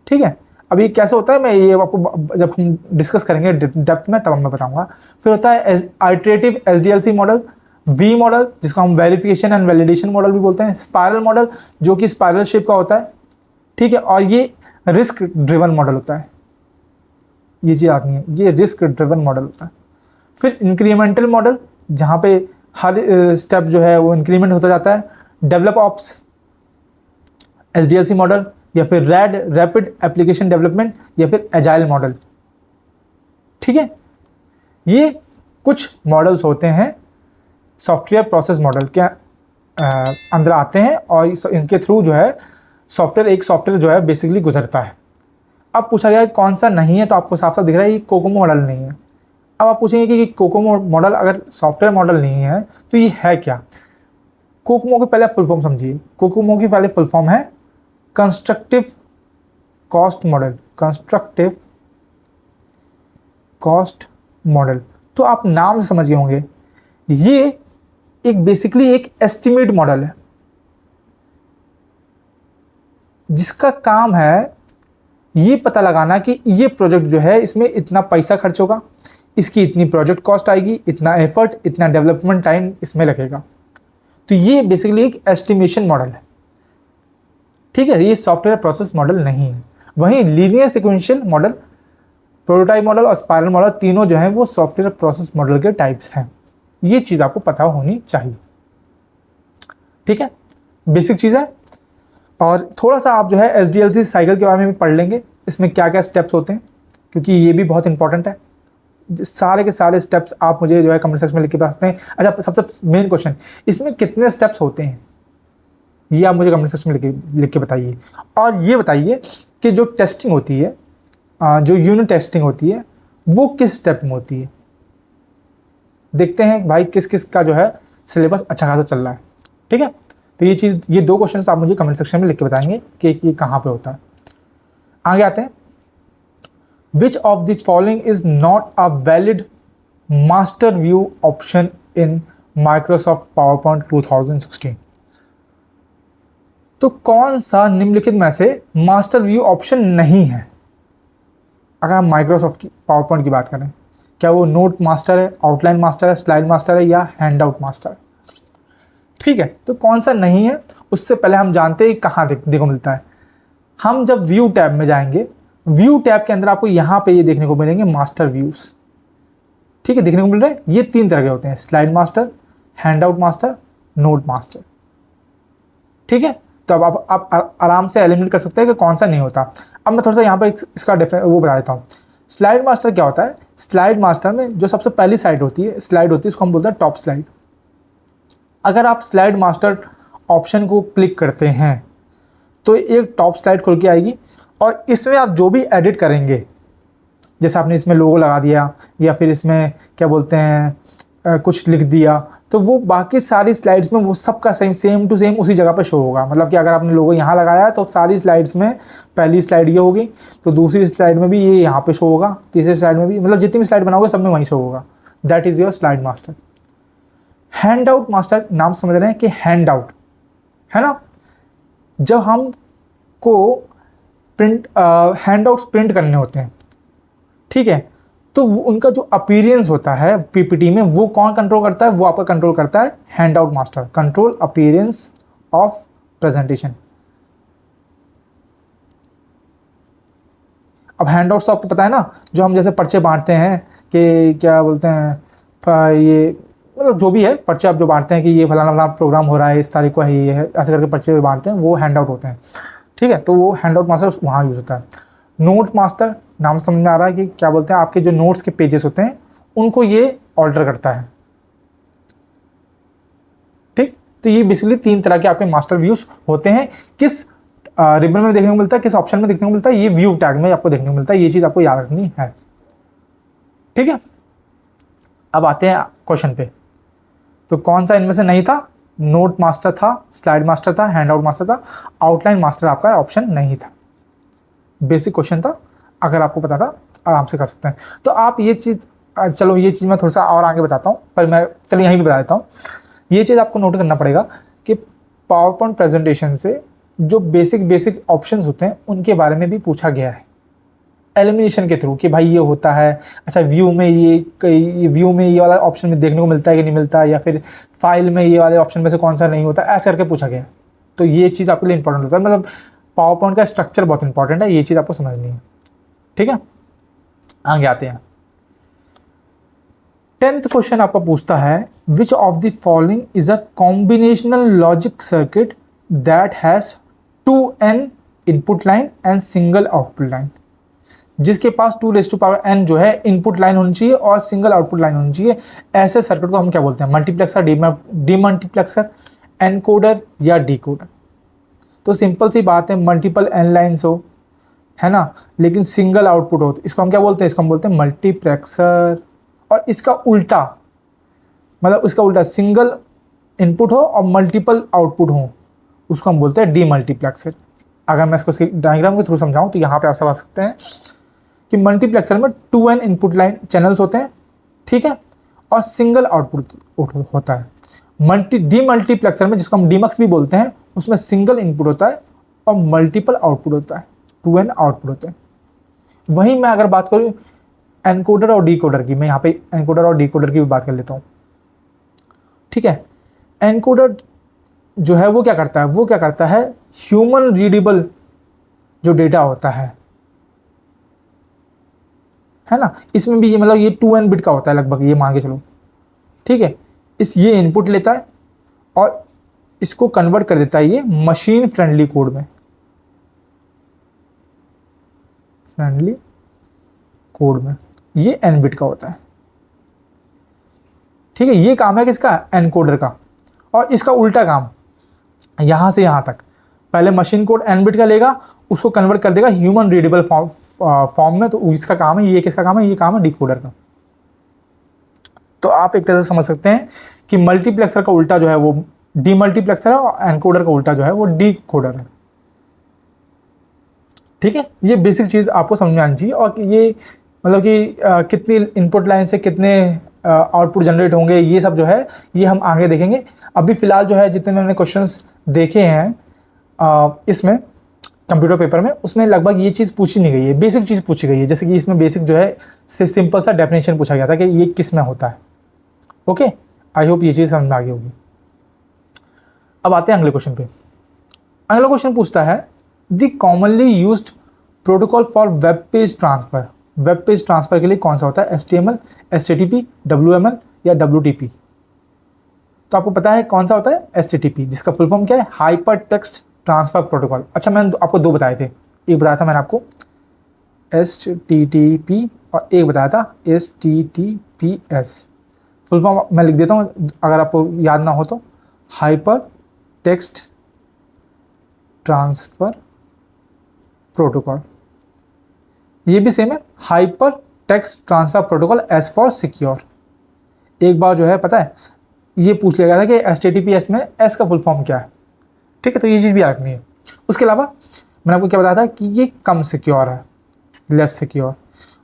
ठीक है, अब ये कैसे होता है मैं ये आपको जब हम डिस्कस करेंगे डेप्थ में तब मैं बताऊंगा। फिर होता है iterative SDLC model, V model जिसको हम वेरिफिकेशन एंड वैलिडेशन मॉडल भी बोलते हैं, स्पायरल मॉडल जो कि स्पायरल शेप का होता है, ठीक है, और ये रिस्क ड्रिवन मॉडल होता है, ये चीज़ आती है, ये रिस्क ड्रिवन मॉडल होता है। फिर इंक्रीमेंटल मॉडल जहाँ पे हर स्टेप जो है वो इंक्रीमेंट होता जाता है, डेवलप ऑप्स, SDLC मॉडल, या फिर रैपिड एप्लीकेशन डेवलपमेंट, या फिर एजाइल मॉडल, ठीक है। ये कुछ मॉडल्स होते हैं सॉफ्टवेयर प्रोसेस मॉडल के अंदर आते हैं और इनके थ्रू जो है एक सॉफ्टवेयर जो है बेसिकली गुजरता है। अब पूछा गया कौन सा नहीं है, तो आपको साफ साफ दिख रहा है ये कोकोमो मॉडल नहीं है। अब आप पूछेंगे कि कोकोमो मॉडल अगर सॉफ्टवेयर मॉडल नहीं है तो ये है क्या। कोकोमो की पहले फुल फॉर्म समझिए। कोकोमो की पहले फुल फॉर्म है constructive cost model, constructive cost model. तो आप नाम से समझ गए होंगे, ये एक बेसिकली एक एस्टिमेट मॉडल है जिसका काम है ये पता लगाना कि ये प्रोजेक्ट जो है इसमें इतना पैसा खर्च होगा, इसकी इतनी प्रोजेक्ट कॉस्ट आएगी, इतना एफर्ट, इतना डेवलपमेंट टाइम इसमें लगेगा। तो ये बेसिकली एक एस्टिमेशन मॉडल है, ठीक है। ये सॉफ्टवेयर प्रोसेस मॉडल नहीं है। वहीं linear sequential model, prototype model और स्पाइरल मॉडल तीनों जो हैं वो सॉफ्टवेयर प्रोसेस मॉडल के टाइप्स हैं। ये चीज़ आपको पता होनी चाहिए, ठीक है, बेसिक चीज़ है। और थोड़ा सा आप जो है SDLC साइकिल के बारे में भी पढ़ लेंगे, इसमें क्या क्या स्टेप्स होते हैं, क्योंकि ये भी बहुत इंपॉर्टेंट है। सारे के सारे स्टेप्स आप मुझे जो है कमेंट सेक्शन में लिख के बता सकते हैं। अच्छा, सबसे मेन क्वेश्चन, इसमें कितने स्टेप्स होते हैं ये आप मुझे कमेंट सेक्शन में लिख के बताइए। और ये बताइए कि जो टेस्टिंग होती है, जो यूनिट टेस्टिंग होती है वो किस स्टेप में होती है। देखते हैं भाई किस किस का जो है सिलेबस अच्छा खासा चल रहा है, ठीक है। तो ये दो क्वेश्चंस आप मुझे कमेंट सेक्शन में लिख के बताएंगे कि ये कहाँ पे होता है। आगे आते हैं, which of the following is not a valid master view option in Microsoft PowerPoint 2016। तो कौन सा निम्नलिखित में से मास्टर व्यू ऑप्शन नहीं है अगर हम माइक्रोसॉफ्ट की पावरपॉइंट की बात करें। क्या वो नोट मास्टर है, आउटलाइन मास्टर है, स्लाइड मास्टर है, या हैंड आउट मास्टर है, ठीक है। तो कौन सा नहीं है उससे पहले हम जानते हैं कहाँ देखने को मिलता है। हम जब व्यू टैब में जाएंगे, व्यू टैब के अंदर आपको यहाँ पे ये देखने को मिलेंगे मास्टर व्यूज, ठीक है, देखने को मिल रहा है। ये तीन तरह के होते हैं, slide master, hand out master, note master, ठीक है। तो अब आप आराम से एलिमिनेट कर सकते हैं कि कौन सा नहीं होता। अब मैं थोड़ा सा यहाँ पर इसका वो बता देता हूँ। स्लाइड मास्टर क्या होता है, स्लाइड मास्टर में जो सबसे पहली स्लाइड होती है उसको हम बोलते हैं टॉप स्लाइड। अगर आप स्लाइड मास्टर ऑप्शन को क्लिक करते हैं तो एक टॉप स्लाइड खुल के आएगी और इसमें आप जो भी एडिट करेंगे, जैसे आपने इसमें लोगो लगा दिया या फिर इसमें क्या बोलते हैं कुछ लिख दिया, तो वो बाकी सारी स्लाइड्स में वो सबका सेम टू सेम उसी जगह पे शो होगा। मतलब कि अगर आपने लोगो यहाँ लगाया है तो सारी स्लाइड्स में पहली स्लाइड ये होगी, तो दूसरी स्लाइड में भी ये यहाँ पे शो होगा, तीसरी स्लाइड में भी, मतलब जितनी भी स्लाइड बनाओगे सब में वहीं शो होगा। That is your slide master. Hand out master नाम समझ रहे हैं कि हैंड आउट है ना, जब हम को प्रिंट हैंड आउट्स प्रिंट करने होते हैं, ठीक है, तो उनका जो अपीयरेंस होता है पीपीटी में वो कौन कंट्रोल करता है, वो आपका कंट्रोल करता है hand out master, control appearance of presentation. अब हैंड आउट्स तो आपको पता है ना, जो हम जैसे पर्चे बांटते हैं कि क्या बोलते हैं ये, मतलब जो भी है पर्चे आप जो बांटते हैं कि ये फलाना फलाना प्रोग्राम हो रहा है, इस तारीख को है, ये है, ऐसे करके पर्चे भी बांटते हैं, वो हैंड आउट होते हैं, ठीक है। तो वो हैंड आउट मास्टर वहाँ यूज़ होता है। नोट मास्टर नाम समझ में आ रहा है कि क्या बोलते हैं, आपके जो नोट्स के पेजेस होते हैं उनको ये ऑल्टर करता है, ठीक। तो ये बेसिकली तीन तरह के आपके मास्टर व्यूज होते हैं। किस रिबन में देखने को मिलता है, किस ऑप्शन में देखने को मिलता है, ये व्यू टैग में आपको देखने को मिलता है। ये चीज़ आपको याद रखनी है, ठीक है। अब आते हैं क्वेश्चन पे। तो कौन सा इनमें से नहीं था, नोट मास्टर था, स्लाइड मास्टर था, हैंड आउट मास्टर था, आउटलाइन मास्टर आपका ऑप्शन नहीं था। बेसिक क्वेश्चन था, अगर आपको पता था तो आराम से कर सकते हैं। तो आप ये चीज़, चलो ये चीज़ मैं थोड़ा सा और आगे बताता हूँ, पर मैं चलिए यहीं भी बता देता हूँ। ये चीज़ आपको नोट करना पड़ेगा कि पावर पॉइंट प्रेजेंटेशन से जो बेसिक ऑप्शंस होते हैं उनके बारे में भी पूछा गया है एलिमिनेशन के थ्रू कि भाई ये होता है, अच्छा व्यू में ये वाला ऑप्शन में देखने को मिलता है कि नहीं मिलता, या फिर फाइल में ये वाले ऑप्शन में से कौन सा नहीं होता, ऐसे करके पूछा गया। तो ये चीज़ आपके लिए इंपॉर्टेंट होता है, मतलब पावर पॉइंट का स्ट्रक्चर बहुत इंपॉर्टेंट है, ये चीज़ आपको समझनी है। ठीक है, आगे आते हैं। 10th क्वेश्चन आपका पूछता है which of the following is a combinational logic circuit that has 2n input line and single output line. जिसके पास 2n जो है इनपुट लाइन होनी चाहिए और सिंगल आउटपुट लाइन होनी चाहिए, ऐसे सर्किट को हम क्या बोलते हैं? मल्टीप्लेक्सर, डीमल्टीप्लेक्सर, एनकोडर या डीकोडर। तो सिंपल सी बात है, मल्टीपल एन लाइन्स हो, है ना, लेकिन सिंगल आउटपुट हो तो इसको हम क्या बोलते हैं? इसको हम बोलते हैं मल्टीप्लेक्सर। और इसका उल्टा, मतलब उसका उल्टा, सिंगल इनपुट हो और मल्टीपल आउटपुट हो, उसको हम बोलते हैं डीमल्टीप्लेक्सर। अगर मैं इसको डायग्राम के थ्रू समझाऊं तो यहाँ पे आप समझ सकते हैं कि मल्टीप्लेक्सर में 2n इनपुट लाइन चैनल्स होते हैं, ठीक है, और सिंगल आउटपुट होता है। डीमल्टीप्लेक्सर में, जिसको हम डीमक्स भी बोलते हैं, उसमें सिंगल इनपुट होता है और मल्टीपल आउटपुट होता है, 2n आउटपुट होते हैं। वहीं मैं अगर बात करूँ एनकोडर और डीकोडर की, मैं यहाँ पे एनकोडर और डीकोडर की भी बात कर लेता हूँ। ठीक है, एनकोडर जो है वो क्या करता है? वो क्या करता है, ह्यूमन रीडेबल जो डेटा होता है ना, इसमें भी ये मतलब ये 2n बिट का होता है लगभग, ये मान के चलो। ठीक है, ये इनपुट लेता है और इसको कन्वर्ट कर देता है ये मशीन फ्रेंडली कोड में, ये n बिट का होता है। ठीक है, ये काम है किसका? एनकोडर का। और इसका उल्टा काम, यहाँ से यहाँ तक, पहले मशीन कोड n बिट का लेगा, उसको कन्वर्ट कर देगा ह्यूमन रीडेबल फॉर्म में। तो इसका काम है, ये किसका काम है? ये काम है डीकोडर का। तो आप एक तरह से समझ सकते हैं कि मल्टीप्लेक्सर का उल्टा जो है वो डीमल्टीप्लेक्सर है और एनकोडर का उल्टा जो है वो डीकोडर है। ठीक है, ये बेसिक चीज़ आपको समझ में आनी चाहिए। और ये मतलब कि कितनी इनपुट लाइन से कितने आउटपुट जनरेट होंगे, ये सब जो है ये हम आगे देखेंगे। अभी फ़िलहाल जो है जितने मैंने क्वेश्चंस देखे हैं इसमें कंप्यूटर पेपर में, उसमें लगभग ये चीज़ पूछी नहीं गई है, बेसिक चीज़ पूछी गई है। जैसे कि इसमें बेसिक जो है सिंपल सा डेफिनेशन पूछा गया था कि ये किस में होता है। ओके, आई होप ये चीज़ समझ में आ गई होगी। अब आते हैं अगले क्वेश्चन पे। अगला क्वेश्चन पूछता है the commonly used protocol for web page transfer. Web page transfer के लिए कौन सा होता है? HTML, HTTP, WML या WTP? तो आपको पता है कौन सा होता है? HTTP, जिसका फुल फॉर्म क्या है? Hyper text transfer protocol. अच्छा, मैंने आपको दो बताए थे, एक बताया था मैंने आपको HTTP और एक बताया था HTTPS। फुल फॉर्म मैं लिख देता हूँ अगर आपको याद ना हो तो, हाइपर टेक्स्ट ट्रांसफ़र प्रोटोकॉल। ये भी सेम है, hyper text transfer protocol S for secure. एक बार जो है पता है ये पूछ लिया गया था कि HTTPS में S का फुल फॉर्म क्या है। ठीक है, तो ये चीज़ भी याद रखनी है। उसके अलावा मैंने आपको क्या बताया था कि ये कम सिक्योर है, लेस सिक्योर,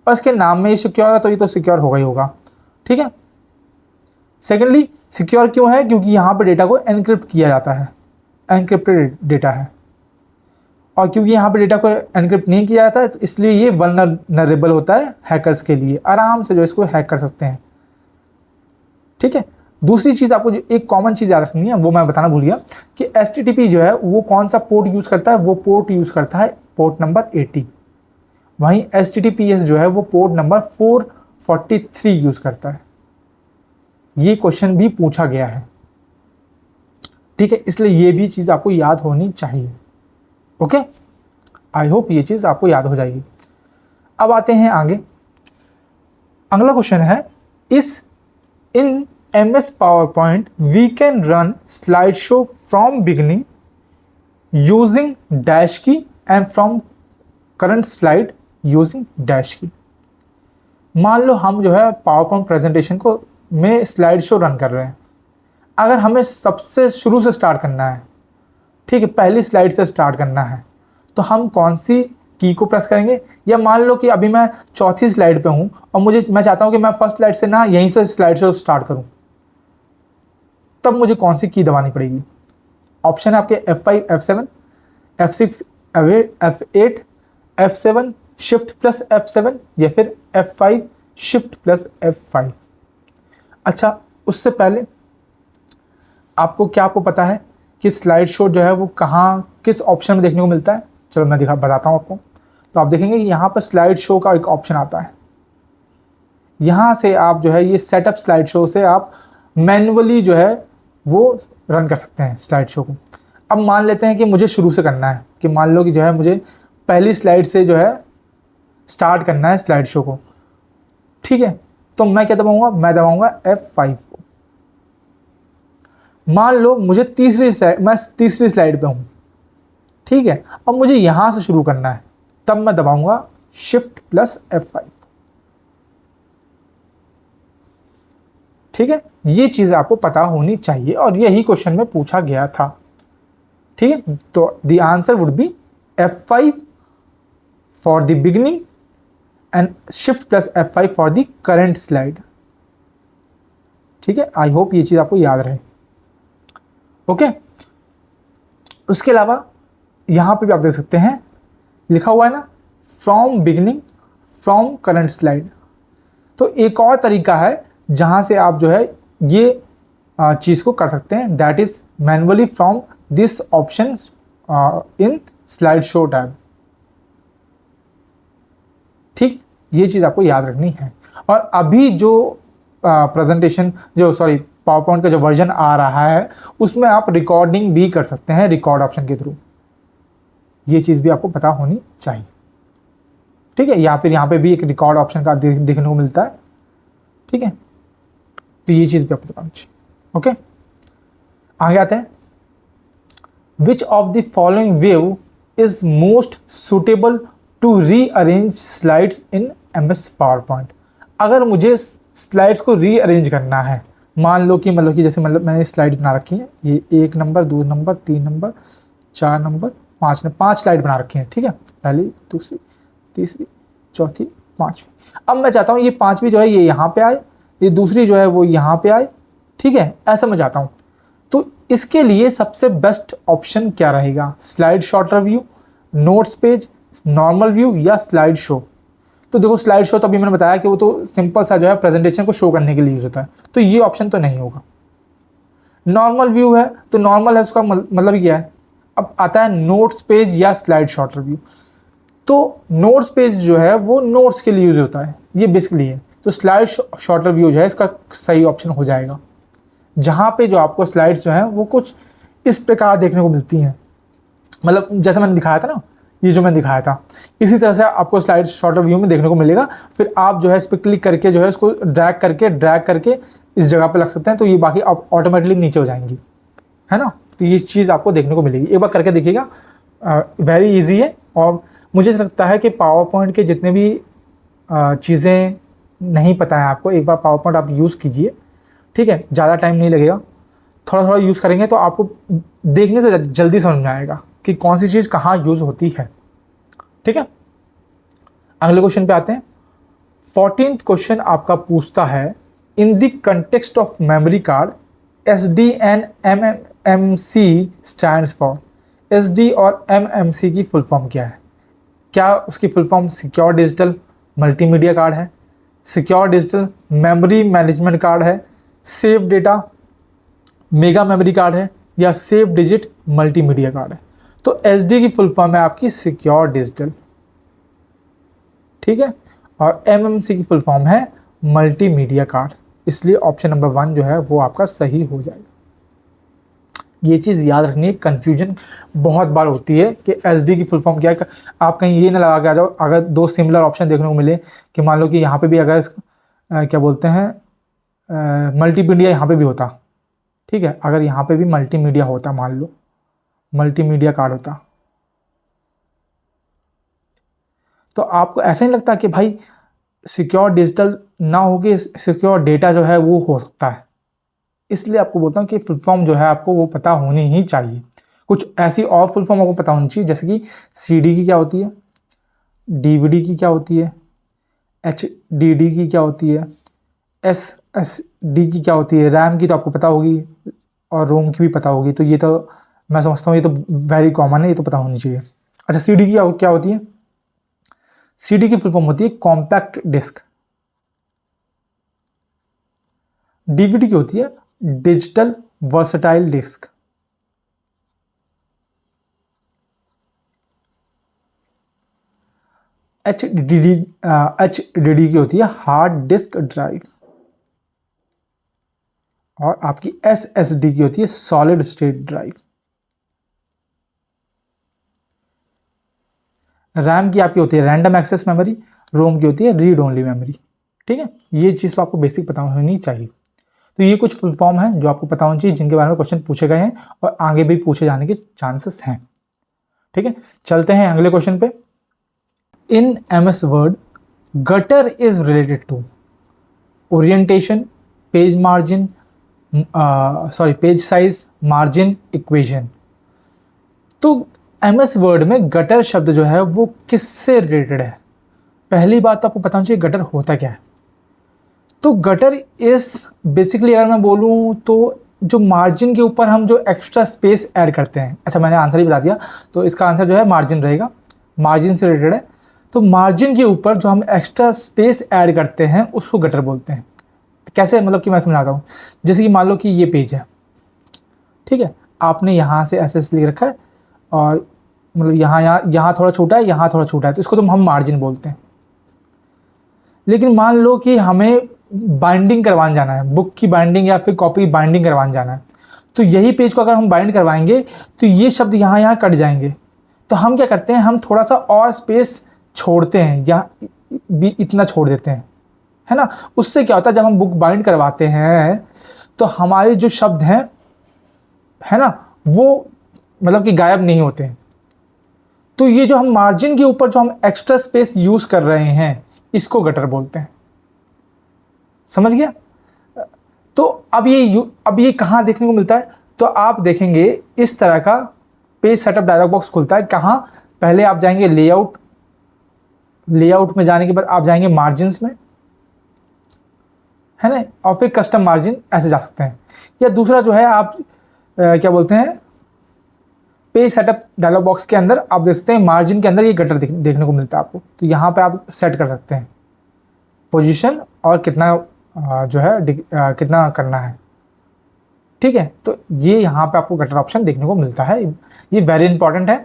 और इसके नाम में ही सिक्योर है तो ये तो सिक्योर होगा ही होगा। ठीक है, सेकेंडली सिक्योर क्यों है? क्योंकि यहाँ पे डेटा को एनक्रिप्ट किया जाता है, एनक्रिप्टेड डेटा है। और क्योंकि यहाँ पे डेटा को एनक्रिप्ट नहीं किया जाता है तो इसलिए ये वल्नरेबल होता है हैकर्स के लिए, आराम से जो इसको हैक कर सकते हैं। ठीक है, दूसरी चीज़ आपको जो एक कॉमन चीज़ याद रखनी है वो मैं बताना भूल गया कि HTTP जो है वो कौन सा पोर्ट यूज़ करता है? वो पोर्ट यूज़ करता है पोर्ट नंबर 80। वहीं HTTPS जो है वो पोर्ट नंबर 443 यूज़ करता है। ये क्वेश्चन भी पूछा गया है। ठीक है, इसलिए ये भी चीज़ आपको याद होनी चाहिए। ओके, आई होप ये चीज़ आपको याद हो जाएगी। अब आते हैं आगे। अगला क्वेश्चन है इन MS PowerPoint we can run slideshow from beginning using dash key and from current slide using dash key। मान लो हम जो है पावरपॉइंट प्रेजेंटेशन को में स्लाइड शो रन कर रहे हैं। अगर हमें सबसे शुरू से स्टार्ट करना है, ठीक है, पहली स्लाइड से स्टार्ट करना है, तो हम कौन सी की को प्रेस करेंगे? या मान लो कि अभी मैं चौथी स्लाइड पे हूँ और मैं चाहता हूँ कि मैं फर्स्ट स्लाइड से ना यहीं से स्लाइड शो स्टार्ट करूँ, तब मुझे कौन सी की दबानी पड़ेगी? ऑप्शन है आपके F5, F7, F6, F8, F7 shift plus F7 या फिर F5 शिफ्ट प्लस F5। अच्छा, उससे पहले आपको पता है कि स्लाइड शो जो है वो कहाँ किस ऑप्शन में देखने को मिलता है? चलो मैं बताता हूँ आपको। तो आप देखेंगे कि यहाँ पर स्लाइड शो का एक ऑप्शन आता है। यहाँ से आप जो है ये सेटअप स्लाइड शो से आप मैन्युअली जो है वो रन कर सकते हैं स्लाइड शो को। अब मान लेते हैं कि मुझे शुरू से करना है, कि मान लो कि जो है मुझे पहली स्लाइड से जो है स्टार्ट करना है स्लाइड शो को, ठीक है। तो मैं क्या दबाऊंगा? मैं दबाऊंगा F5 को। मान लो मैं तीसरी स्लाइड पे हूँ, ठीक है। अब मुझे यहाँ से शुरू करना है, तब मैं दबाऊंगा शिफ्ट प्लस F5, ठीक है। ये चीज़ आपको पता होनी चाहिए और यही क्वेश्चन में पूछा गया था, ठीक है। तो the answer would be F5 for the beginning and shift plus F5 for the current slide, ठीक है। आई होप ये चीज़ आपको याद रहे, ओके। उसके अलावा यहाँ पे भी आप देख सकते हैं लिखा हुआ है ना, from beginning from current slide. तो एक और तरीका है जहाँ से आप जो है ये चीज़ को कर सकते हैं, that is manually from this option in slide show tab, ठीक। ये चीज़ आपको याद रखनी है। और अभी जो प्रेजेंटेशन पावर पॉइंट का जो वर्जन आ रहा है उसमें आप रिकॉर्डिंग भी कर सकते हैं रिकॉर्ड ऑप्शन के थ्रू। ये चीज़ भी आपको पता होनी चाहिए, ठीक है। या फिर यहाँ पे भी एक रिकॉर्ड ऑप्शन का देखने को मिलता है, ठीक है। तो ये चीज़ भी आपको पता होनी चाहिए, ओके। आगे आते हैं। Which of the following view is most suitable to rearrange slides in MS PowerPoint. अगर मुझे स्लाइड्स को रीअरेंज करना है, मान लो कि जैसे मैंने स्लाइड्स बना रखी हैं, ये 1 number 2 number 3 number 4 number 5 number 5 slide बना रखी हैं, ठीक है। पहली, दूसरी, तीसरी, चौथी, पाँचवीं। अब मैं चाहता हूँ ये पाँचवीं जो है ये यहाँ पे आए, ये दूसरी जो है वो यहाँ पे आए, ठीक है। ऐसा मैं चाहता हूँ। तो इसके लिए सबसे बेस्ट ऑप्शन क्या रहेगा? Slide shorter view, notes page, normal view या स्लाइड शो? तो देखो, स्लाइड शो तो अभी मैंने बताया कि वो तो सिंपल सा जो है प्रेजेंटेशन को शो करने के लिए यूज होता है, तो ये ऑप्शन तो नहीं होगा। नॉर्मल व्यू है तो नॉर्मल है, उसका मतलब क्या है? अब आता है नोट्स पेज या स्लाइड शॉर्टर व्यू। तो नोट्स पेज जो है वो नोट्स के लिए यूज होता है, ये बेसिकली है। तो स्लाइड शॉर्टर व्यू जो है इसका सही ऑप्शन हो जाएगा, जहाँ पे जो आपको स्लाइड्स जो हैं वो कुछ इस प्रकार देखने को मिलती हैं, मतलब जैसे मैंने दिखाया था ना, ये जो मैंने दिखाया था, इसी तरह से आपको स्लाइड शॉर्टर व्यू में देखने को मिलेगा। फिर आप जो है इस पर क्लिक करके जो है इसको ड्रैग करके इस जगह पे लग सकते हैं, तो ये बाकी आप ऑटोमेटिकली नीचे हो जाएंगी, है ना। तो ये चीज़ आपको देखने को मिलेगी, एक बार करके देखिएगा, वेरी इजी है। और मुझे लगता है कि पावर पॉइंट के जितने भी चीज़ें नहीं पता है आपको, एक बार पावर पॉइंट आप यूज़ कीजिए, ठीक है। ज़्यादा टाइम नहीं लगेगा, थोड़ा थोड़ा यूज़ करेंगे तो आपको देखने से जल्दी समझ में आएगा कि कौन सी चीज़ कहाँ यूज़ होती है, ठीक है। अगले क्वेश्चन पे आते हैं। 14th क्वेश्चन आपका पूछता है, in the context of memory card SD and MMC stands for. SD और MMC की फुल फॉर्म क्या है? क्या उसकी full form secure digital multimedia card है, secure digital memory management card है, safe data mega memory card है, या सेफ डिजिट मल्टीमीडिया कार्ड है? तो SD की फुल फॉर्म है आपकी सिक्योर डिजिटल, ठीक है। और MMC की फुल फॉर्म है मल्टीमीडिया कार्ड, इसलिए ऑप्शन नंबर 1 जो है वो आपका सही हो जाएगा। ये चीज़ याद रखनी है, कन्फ्यूजन बहुत बार होती है कि SD की फुल फॉर्म क्या है। आप कहीं ये ना लगा के आ जाओ, अगर 2 सिमिलर ऑप्शन देखने को मिले कि मान लो कि यहाँ पे भी अगर क्या बोलते हैं मल्टीमीडिया यहाँ पे भी होता, ठीक है। अगर यहाँ पे भी मल्टीमीडिया होता, मान लो मल्टीमीडिया कार्ड होता, तो आपको ऐसा नहीं लगता कि भाई सिक्योर डिजिटल ना हो के सिक्योर डेटा जो है वो हो सकता है? इसलिए आपको बोलता हूँ कि फुल फॉर्म जो है आपको वो पता होनी ही चाहिए। कुछ ऐसी और फुल फॉर्म आपको पता होनी चाहिए, जैसे कि CD की क्या होती है, DVD की क्या होती है, HDD की क्या होती है, SSD की क्या होती है, रैम की तो आपको पता होगी और रोम की भी पता होगी। तो ये तो मैं समझता हूँ ये तो वेरी कॉमन है, ये तो पता होनी चाहिए। अच्छा, CD की क्या होती है? CD की फुल फॉर्म होती है कॉम्पैक्ट डिस्क। DVD की होती है डिजिटल वर्सटाइल डिस्क। HDD की होती है हार्ड डिस्क ड्राइव। और आपकी SSD की होती है सॉलिड स्टेट ड्राइव। रैम की आपकी होती है रैंडम एक्सेस मेमोरी। रोम की होती है रीड ओनली मेमोरी। ठीक है, ये चीज़ तो आपको बेसिक पता होनी चाहिए। तो ये कुछ फुल फॉर्म है जो आपको पता होनी चाहिए, जिनके बारे में क्वेश्चन पूछे गए हैं और आगे भी पूछे जाने के चांसेस हैं। ठीक है, चलते हैं अगले क्वेश्चन पे। In MS word gutter is related to orientation, page margin, page size, margin, equation. तो MS वर्ड में गटर शब्द जो है वो किससे रिलेटेड है? पहली बात तो आपको पता होना चाहिए गटर होता क्या है। तो गटर इज बेसिकली अगर मैं बोलूँ तो जो मार्जिन के ऊपर हम जो एक्स्ट्रा स्पेस ऐड करते हैं। अच्छा, मैंने आंसर ही बता दिया, तो इसका आंसर जो है मार्जिन रहेगा। मार्जिन से रिलेटेड है। तो मार्जिन के ऊपर जो हम एक्स्ट्रा स्पेस ऐड करते हैं उसको गटर बोलते हैं। कैसे, मतलब कि मैं समझाता हूँ। जैसे कि मान लो कि ये पेज है, ठीक है, आपने यहाँ से ऐसे लिख रखा है और मतलब यहाँ थोड़ा छोटा है, यहाँ थोड़ा छोटा है, तो इसको तो हम मार्जिन बोलते हैं। लेकिन मान लो कि हमें बाइंडिंग करवाने जाना है, बुक की बाइंडिंग या फिर कॉपी की बाइंडिंग करवाने जाना है, तो यही पेज को अगर हम बाइंड करवाएंगे तो ये शब्द यहाँ कट जाएंगे। तो हम क्या करते हैं, हम थोड़ा सा और स्पेस छोड़ते हैं, या भी इतना छोड़ देते हैं, है ना। उससे क्या होता है, जब हम बुक बाइंड करवाते हैं तो हमारे जो शब्द हैं, है ना, वो मतलब कि गायब नहीं होते हैं। तो ये जो हम मार्जिन के ऊपर जो हम एक्स्ट्रा स्पेस यूज कर रहे हैं इसको गटर बोलते हैं। समझ गया? तो अब ये कहाँ देखने को मिलता है? तो आप देखेंगे इस तरह का पेज सेटअप डायलॉग बॉक्स खुलता है। कहाँ? पहले आप जाएंगे लेआउट में जाने के बाद आप जाएंगे मार्जिन्स में, है ना, और फिर कस्टम मार्जिन, ऐसे जा सकते हैं। या दूसरा जो है आप क्या बोलते हैं, पेज सेटअप डायलॉग बॉक्स के अंदर आप देख सकते हैं मार्जिन के अंदर ये गटर देखने को मिलता है आपको। तो यहाँ पे आप सेट कर सकते हैं पोजीशन और कितना जो है कितना करना है। ठीक है, तो ये यहाँ पे आपको गटर ऑप्शन देखने को मिलता है। ये वेरी इंपॉर्टेंट है,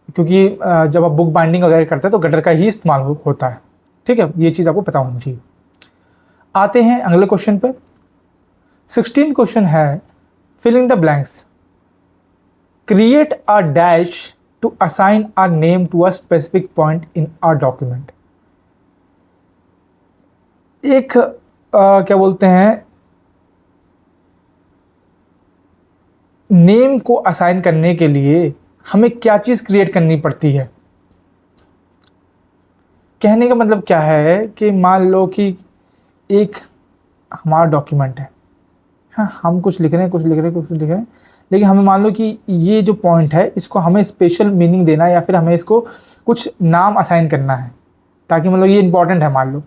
क्योंकि जब आप बुक बाइंडिंग वगैरह करते हैं तो गटर का ही इस्तेमाल होता है। ठीक है, ये चीज़ आपको पता होनी चाहिए। आते हैं अगले क्वेश्चन पे। 16th क्वेश्चन है, filling the blanks, create a dash to assign a name to a specific point in a document. एक क्या बोलते हैं, नेम को असाइन करने के लिए हमें क्या चीज़ क्रिएट करनी पड़ती है। कहने का मतलब क्या है कि मान लो कि एक हमारा डॉक्यूमेंट है, हाँ, हम कुछ लिख रहे हैं, लेकिन हमें मान लो कि ये जो पॉइंट है इसको हमें स्पेशल मीनिंग देना है, या फिर हमें इसको कुछ नाम असाइन करना है, ताकि मतलब ये इंपॉर्टेंट है मान लो।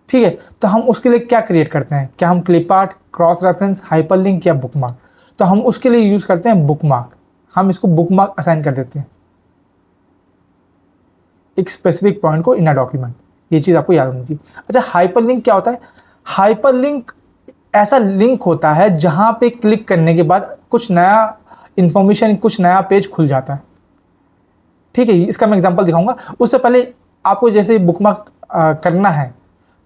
ठीक है, तो हम उसके लिए क्या क्रिएट करते हैं? क्या हम clip art, cross reference, hyperlink या बुकमार्क? तो हम उसके लिए यूज़ करते हैं बुकमार्क। हम इसको बुकमार्क असाइन कर देते हैं एक स्पेसिफिक पॉइंट को इन अ डॉक्यूमेंट। ये चीज़ आपको याद होनी चाहिए। अच्छा, हाइपरलिंक क्या होता है? हाइपरलिंक ऐसा लिंक होता है जहाँ पे क्लिक करने के बाद कुछ नया इन्फॉर्मेशन, कुछ नया पेज खुल जाता है। ठीक है, इसका मैं एग्जांपल दिखाऊंगा। उससे पहले आपको जैसे बुकमार्क करना है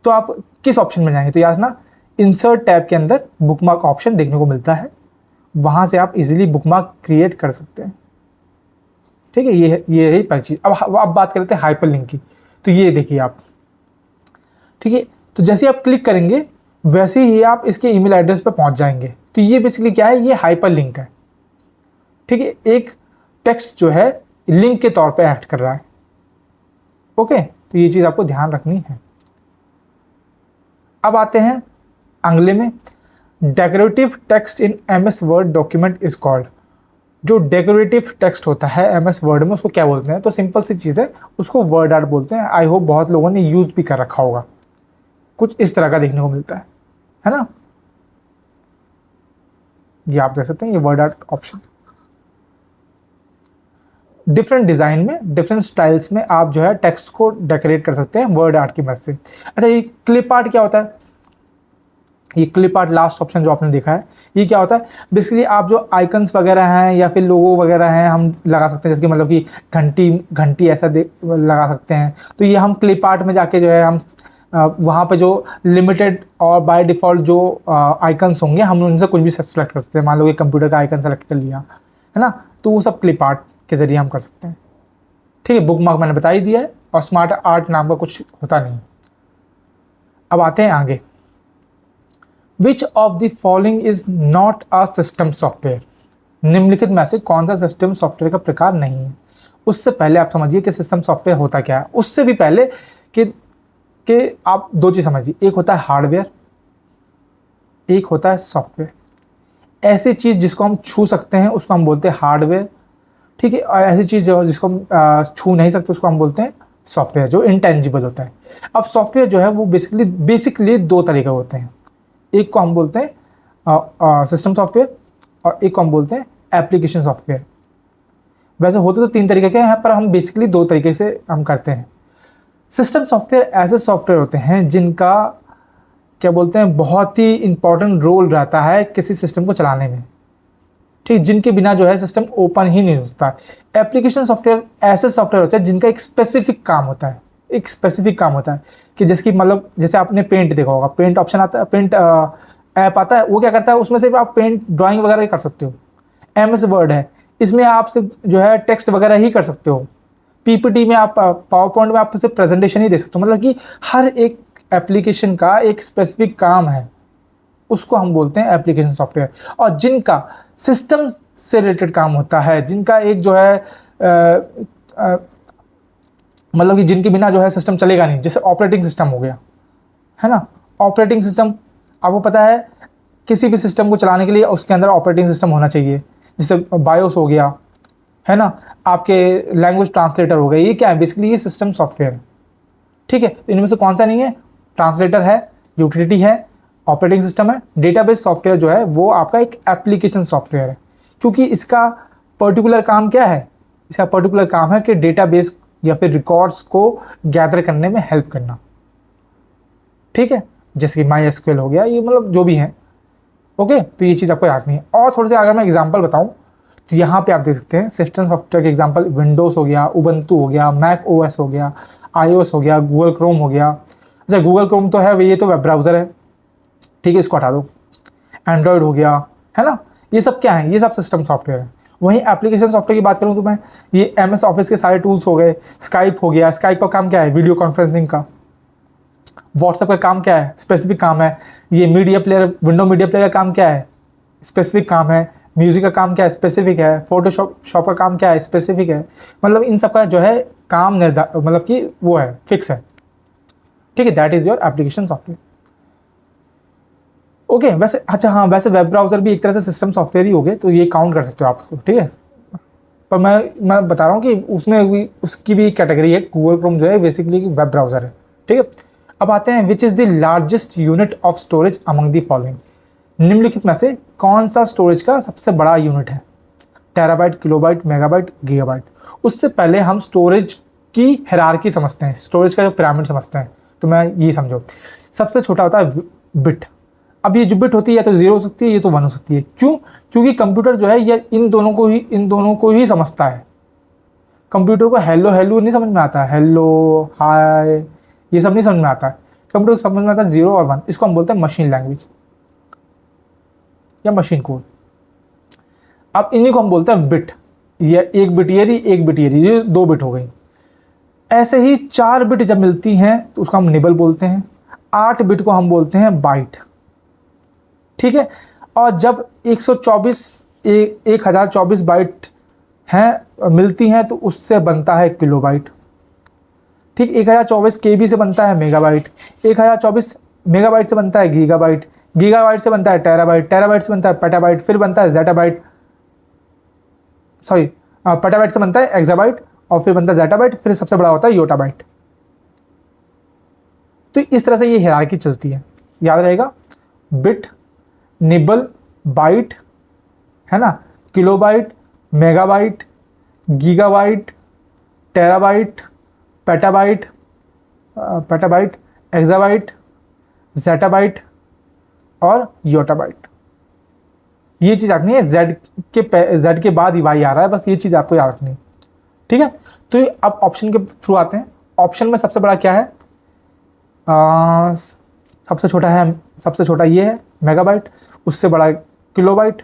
तो आप किस ऑप्शन में जाएंगे? तो याद रखना, इंसर्ट टैब के अंदर बुकमार्क ऑप्शन देखने को मिलता है, वहाँ से आप इजीली बुकमार्क क्रिएट कर सकते हैं। ठीक है, ये रही पहली चीज़। अब बात करते हैं हाइपरलिंक की। तो ये देखिए आप, ठीक है, तो जैसे आप क्लिक करेंगे वैसे ही आप इसके ईमेल एड्रेस पर पहुंच जाएंगे। तो ये बेसिकली क्या है? ये हाइपरलिंक है। ठीक है, एक टेक्स्ट जो है लिंक के तौर पे एक्ट कर रहा है। ओके, तो ये चीज़ आपको ध्यान रखनी है। अब आते हैं अगले में, decorative text in MS word document is called. जो डेकोरेटिव टेक्स्ट होता है MS वर्ड में उसको क्या बोलते हैं? तो सिंपल सी चीज़ है, उसको वर्ड आर्ट बोलते हैं। आई होप बहुत लोगों ने यूज भी कर रखा होगा। कुछ इस तरह का देखने को मिलता है ना। ये आप देख सकते हैं, ये word art option. Different design में, डिफरेंट स्टाइल्स में आप जो है टेक्स्ट को डेकोरेट कर सकते हैं वर्ड आर्ट की मदद से। अच्छा, ये क्लिप आर्ट क्या होता है? ये क्लिप आर्ट लास्ट ऑप्शन जो आपने देखा है, ये क्या होता है? बेसिकली आप जो आइकन्स वगैरह हैं या फिर लोगो वगैरह हैं हम लगा सकते हैं, जैसे कि मतलब कि घंटी घंटी ऐसा लगा सकते हैं। तो ये हम क्लिप आर्ट में जाके जो है हम वहाँ पे जो लिमिटेड और बाय डिफ़ॉल्ट जो आइकन्स होंगे हम उनसे कुछ भी सेलेक्ट कर सकते हैं। मान लो कि कंप्यूटर का आइकन सेलेक्ट कर लिया है ना, तो वो सब क्लिप आर्ट के ज़रिए हम कर सकते हैं। ठीक है, बुक मार्क मैंने बता ही दिया है, और स्मार्ट आर्ट नाम का कुछ होता नहीं। अब आते हैं आगे। विच of the following is not a system software? निम्नलिखित में से कौन सा सिस्टम सॉफ्टवेयर का प्रकार नहीं है? उससे पहले आप समझिए कि सिस्टम सॉफ्टवेयर होता क्या है। उससे भी पहले कि आप दो चीज़ समझिए, एक होता है हार्डवेयर, एक होता है सॉफ्टवेयर। ऐसी चीज़ जिसको हम छू सकते हैं उसको हम बोलते हैं हार्डवेयर, ठीक है, और ऐसी चीज़ जो जिसको हम छू नहीं सकते उसको हम बोलते हैं सॉफ्टवेयर, जो इंटेंजिबल होता है। अब सॉफ्टवेयर जो है वो बेसिकली दो तरीके होते हैं। एक को हम बोलते हैं सिस्टम सॉफ्टवेयर और एक को हम बोलते हैं एप्लीकेशन सॉफ्टवेयर। वैसे होते तो तीन तरीके के हैं, पर हम बेसिकली दो तरीके से हम करते हैं। सिस्टम सॉफ्टवेयर ऐसे सॉफ्टवेयर होते हैं जिनका क्या बोलते हैं बहुत ही इंपॉर्टेंट रोल रहता है किसी सिस्टम को चलाने में, ठीक, जिनके बिना जो है सिस्टम ओपन ही नहीं होता। एप्लीकेशन सॉफ्टवेयर ऐसे सॉफ्टवेयर होते हैं जिनका एक स्पेसिफिक काम होता है, एक स्पेसिफिक काम होता है कि जैसे कि मतलब जैसे आपने पेंट देखा होगा, पेंट ऑप्शन आता है, पेंट ऐप आता है, वो क्या करता है उसमें सिर्फ आप पेंट ड्राइंग वगैरह कर सकते हो। MS वर्ड है, इसमें आप सिर्फ जो है टेक्स्ट वगैरह ही कर सकते हो। PPT में आप पावर पॉइंट में आप सिर्फ प्रेजेंटेशन ही दे सकते हो। मतलब कि हर एक एप्लीकेशन का एक स्पेसिफिक काम है, उसको हम बोलते हैं एप्लीकेशन सॉफ्टवेयर। और जिनका सिस्टम से रिलेटेड काम होता है, जिनका एक जो है मतलब कि जिनके बिना जो है सिस्टम चलेगा नहीं, जैसे ऑपरेटिंग सिस्टम हो गया, है ना। ऑपरेटिंग सिस्टम आपको पता है किसी भी सिस्टम को चलाने के लिए उसके अंदर ऑपरेटिंग सिस्टम होना चाहिए। जैसे बायोस हो गया, है ना, आपके लैंग्वेज ट्रांसलेटर हो गए, ये क्या है? बेसिकली ये सिस्टम सॉफ्टवेयर है, ठीक है। तो इनमें से कौन सा नहीं है? ट्रांसलेटर है, यूटिलिटी है, ऑपरेटिंग सिस्टम है। डेटाबेस सॉफ्टवेयर जो है वो आपका एक एप्लीकेशन सॉफ्टवेयर है, क्योंकि इसका पर्टिकुलर काम क्या है? इसका पर्टिकुलर काम है कि डेटाबेस या फिर रिकॉर्ड्स को गैदर करने में हेल्प करना, ठीक है, जैसे कि MySQL हो गया, ये मतलब जो भी है, ओके। तो ये चीज़ आपको याद नहीं है। और थोड़े से अगर मैं एग्जांपल बताऊं तो यहाँ पे आप देख सकते हैं सिस्टम सॉफ्टवेयर के एग्जांपल विंडोज़ हो गया, उबंटू हो गया, मैक OS हो गया, iOS हो गया, गूगल क्रोम हो गया। अच्छा, गूगल क्रोम तो है, ये तो वेब ब्राउज़र है, ठीक है, इसको हटा दो। एंड्रॉयड हो गया, है ना, ये सब क्या है? ये सब सिस्टम सॉफ्टवेयर है। वहीं एप्लीकेशन सॉफ्टवेयर की बात करूँ तो मैं ये MS ऑफिस के सारे टूल्स हो गए, स्काइप हो गया, स्काइप का काम क्या है? वीडियो कॉन्फ्रेंसिंग का। व्हाट्सएप का काम क्या है? स्पेसिफिक काम है। ये media player, window media player का काम क्या है? स्पेसिफिक काम है। म्यूजिक का काम क्या है? स्पेसिफिक है। फोटोशॉप का काम क्या है? स्पेसिफिक है। मतलब इन सब का जो है काम मतलब कि वो है, फिक्स है, ठीक है। That is your application software, okay. वैसे अच्छा हाँ, वैसे वेब ब्राउज़र भी एक तरह से सिस्टम सॉफ्टवेयर ही हो गए, तो ये काउंट कर सकते हो आप उसको, ठीक है। पर मैं बता रहा हूँ कि उसमें भी उसकी भी कैटेगरी है। गूगल क्रोम जो है बेसिकली वेब ब्राउज़र है, ठीक है। अब आते हैं which is the largest unit of storage among the following? निम्नलिखित में से कौन सा स्टोरेज का सबसे बड़ा यूनिट है? Terabyte, kilobyte, megabyte, gigabyte. उससे पहले हम स्टोरेज की हायरार्की समझते हैं, स्टोरेज का जो पिरामिड समझते हैं। तो मैं ये समझो, सबसे छोटा होता है बिट। अब ये जो बिट होती है या तो 0 हो सकती है, ये तो 1 हो सकती है। क्यों? क्योंकि कंप्यूटर जो है ये इन दोनों को ही समझता है। कंप्यूटर को हेलो हेलो नहीं समझ में आता है, हेलो हाय ये सब नहीं समझ में आता है। कंप्यूटर को समझ में आता है 0 और 1। इसको हम बोलते हैं मशीन लैंग्वेज या मशीन कोड। अब इन्हीं को हम बोलते हैं बिट। ये एक बिट ये रही, एक बिट ये रही, ये 2 बिट हो गई। ऐसे ही 4 बिट जब मिलती हैं तो उसको हम निबल बोलते हैं। 8 बिट को हम बोलते हैं बाइट, ठीक है। और जब 1024 बाइट हैं मिलती हैं तो उससे बनता है किलोबाइट, ठीक। 1024 KB से बनता है मेगाबाइट, 1024 मेगाबाइट से बनता है गीगाबाइट, गीगाबाइट से बनता है टेराबाइट, टेराबाइट से बनता है पेटाबाइट, फिर बनता है जेटाबाइट, सॉरी पेटाबाइट से बनता है एक्साबाइट, और फिर बनता है जेटाबाइट, फिर सबसे बड़ा होता है योटाबाइट। तो इस तरह से ये हायरार्की चलती है, याद रहेगा। बिट, निबल, बाइट, है ना, kilobyte, megabyte, gigabyte, terabyte, petabyte, exabyte, zettabyte और योटाबाइट। ये चीज़ रखनी है, जेड के बाद ही वाई आ रहा है, बस ये चीज़ आपको याद रखनी है, ठीक है। तो अब ऑप्शन के थ्रू आते हैं। ऑप्शन में सबसे बड़ा क्या है, सबसे छोटा ये है मेगाबाइट, उससे बड़ा किलोबाइट,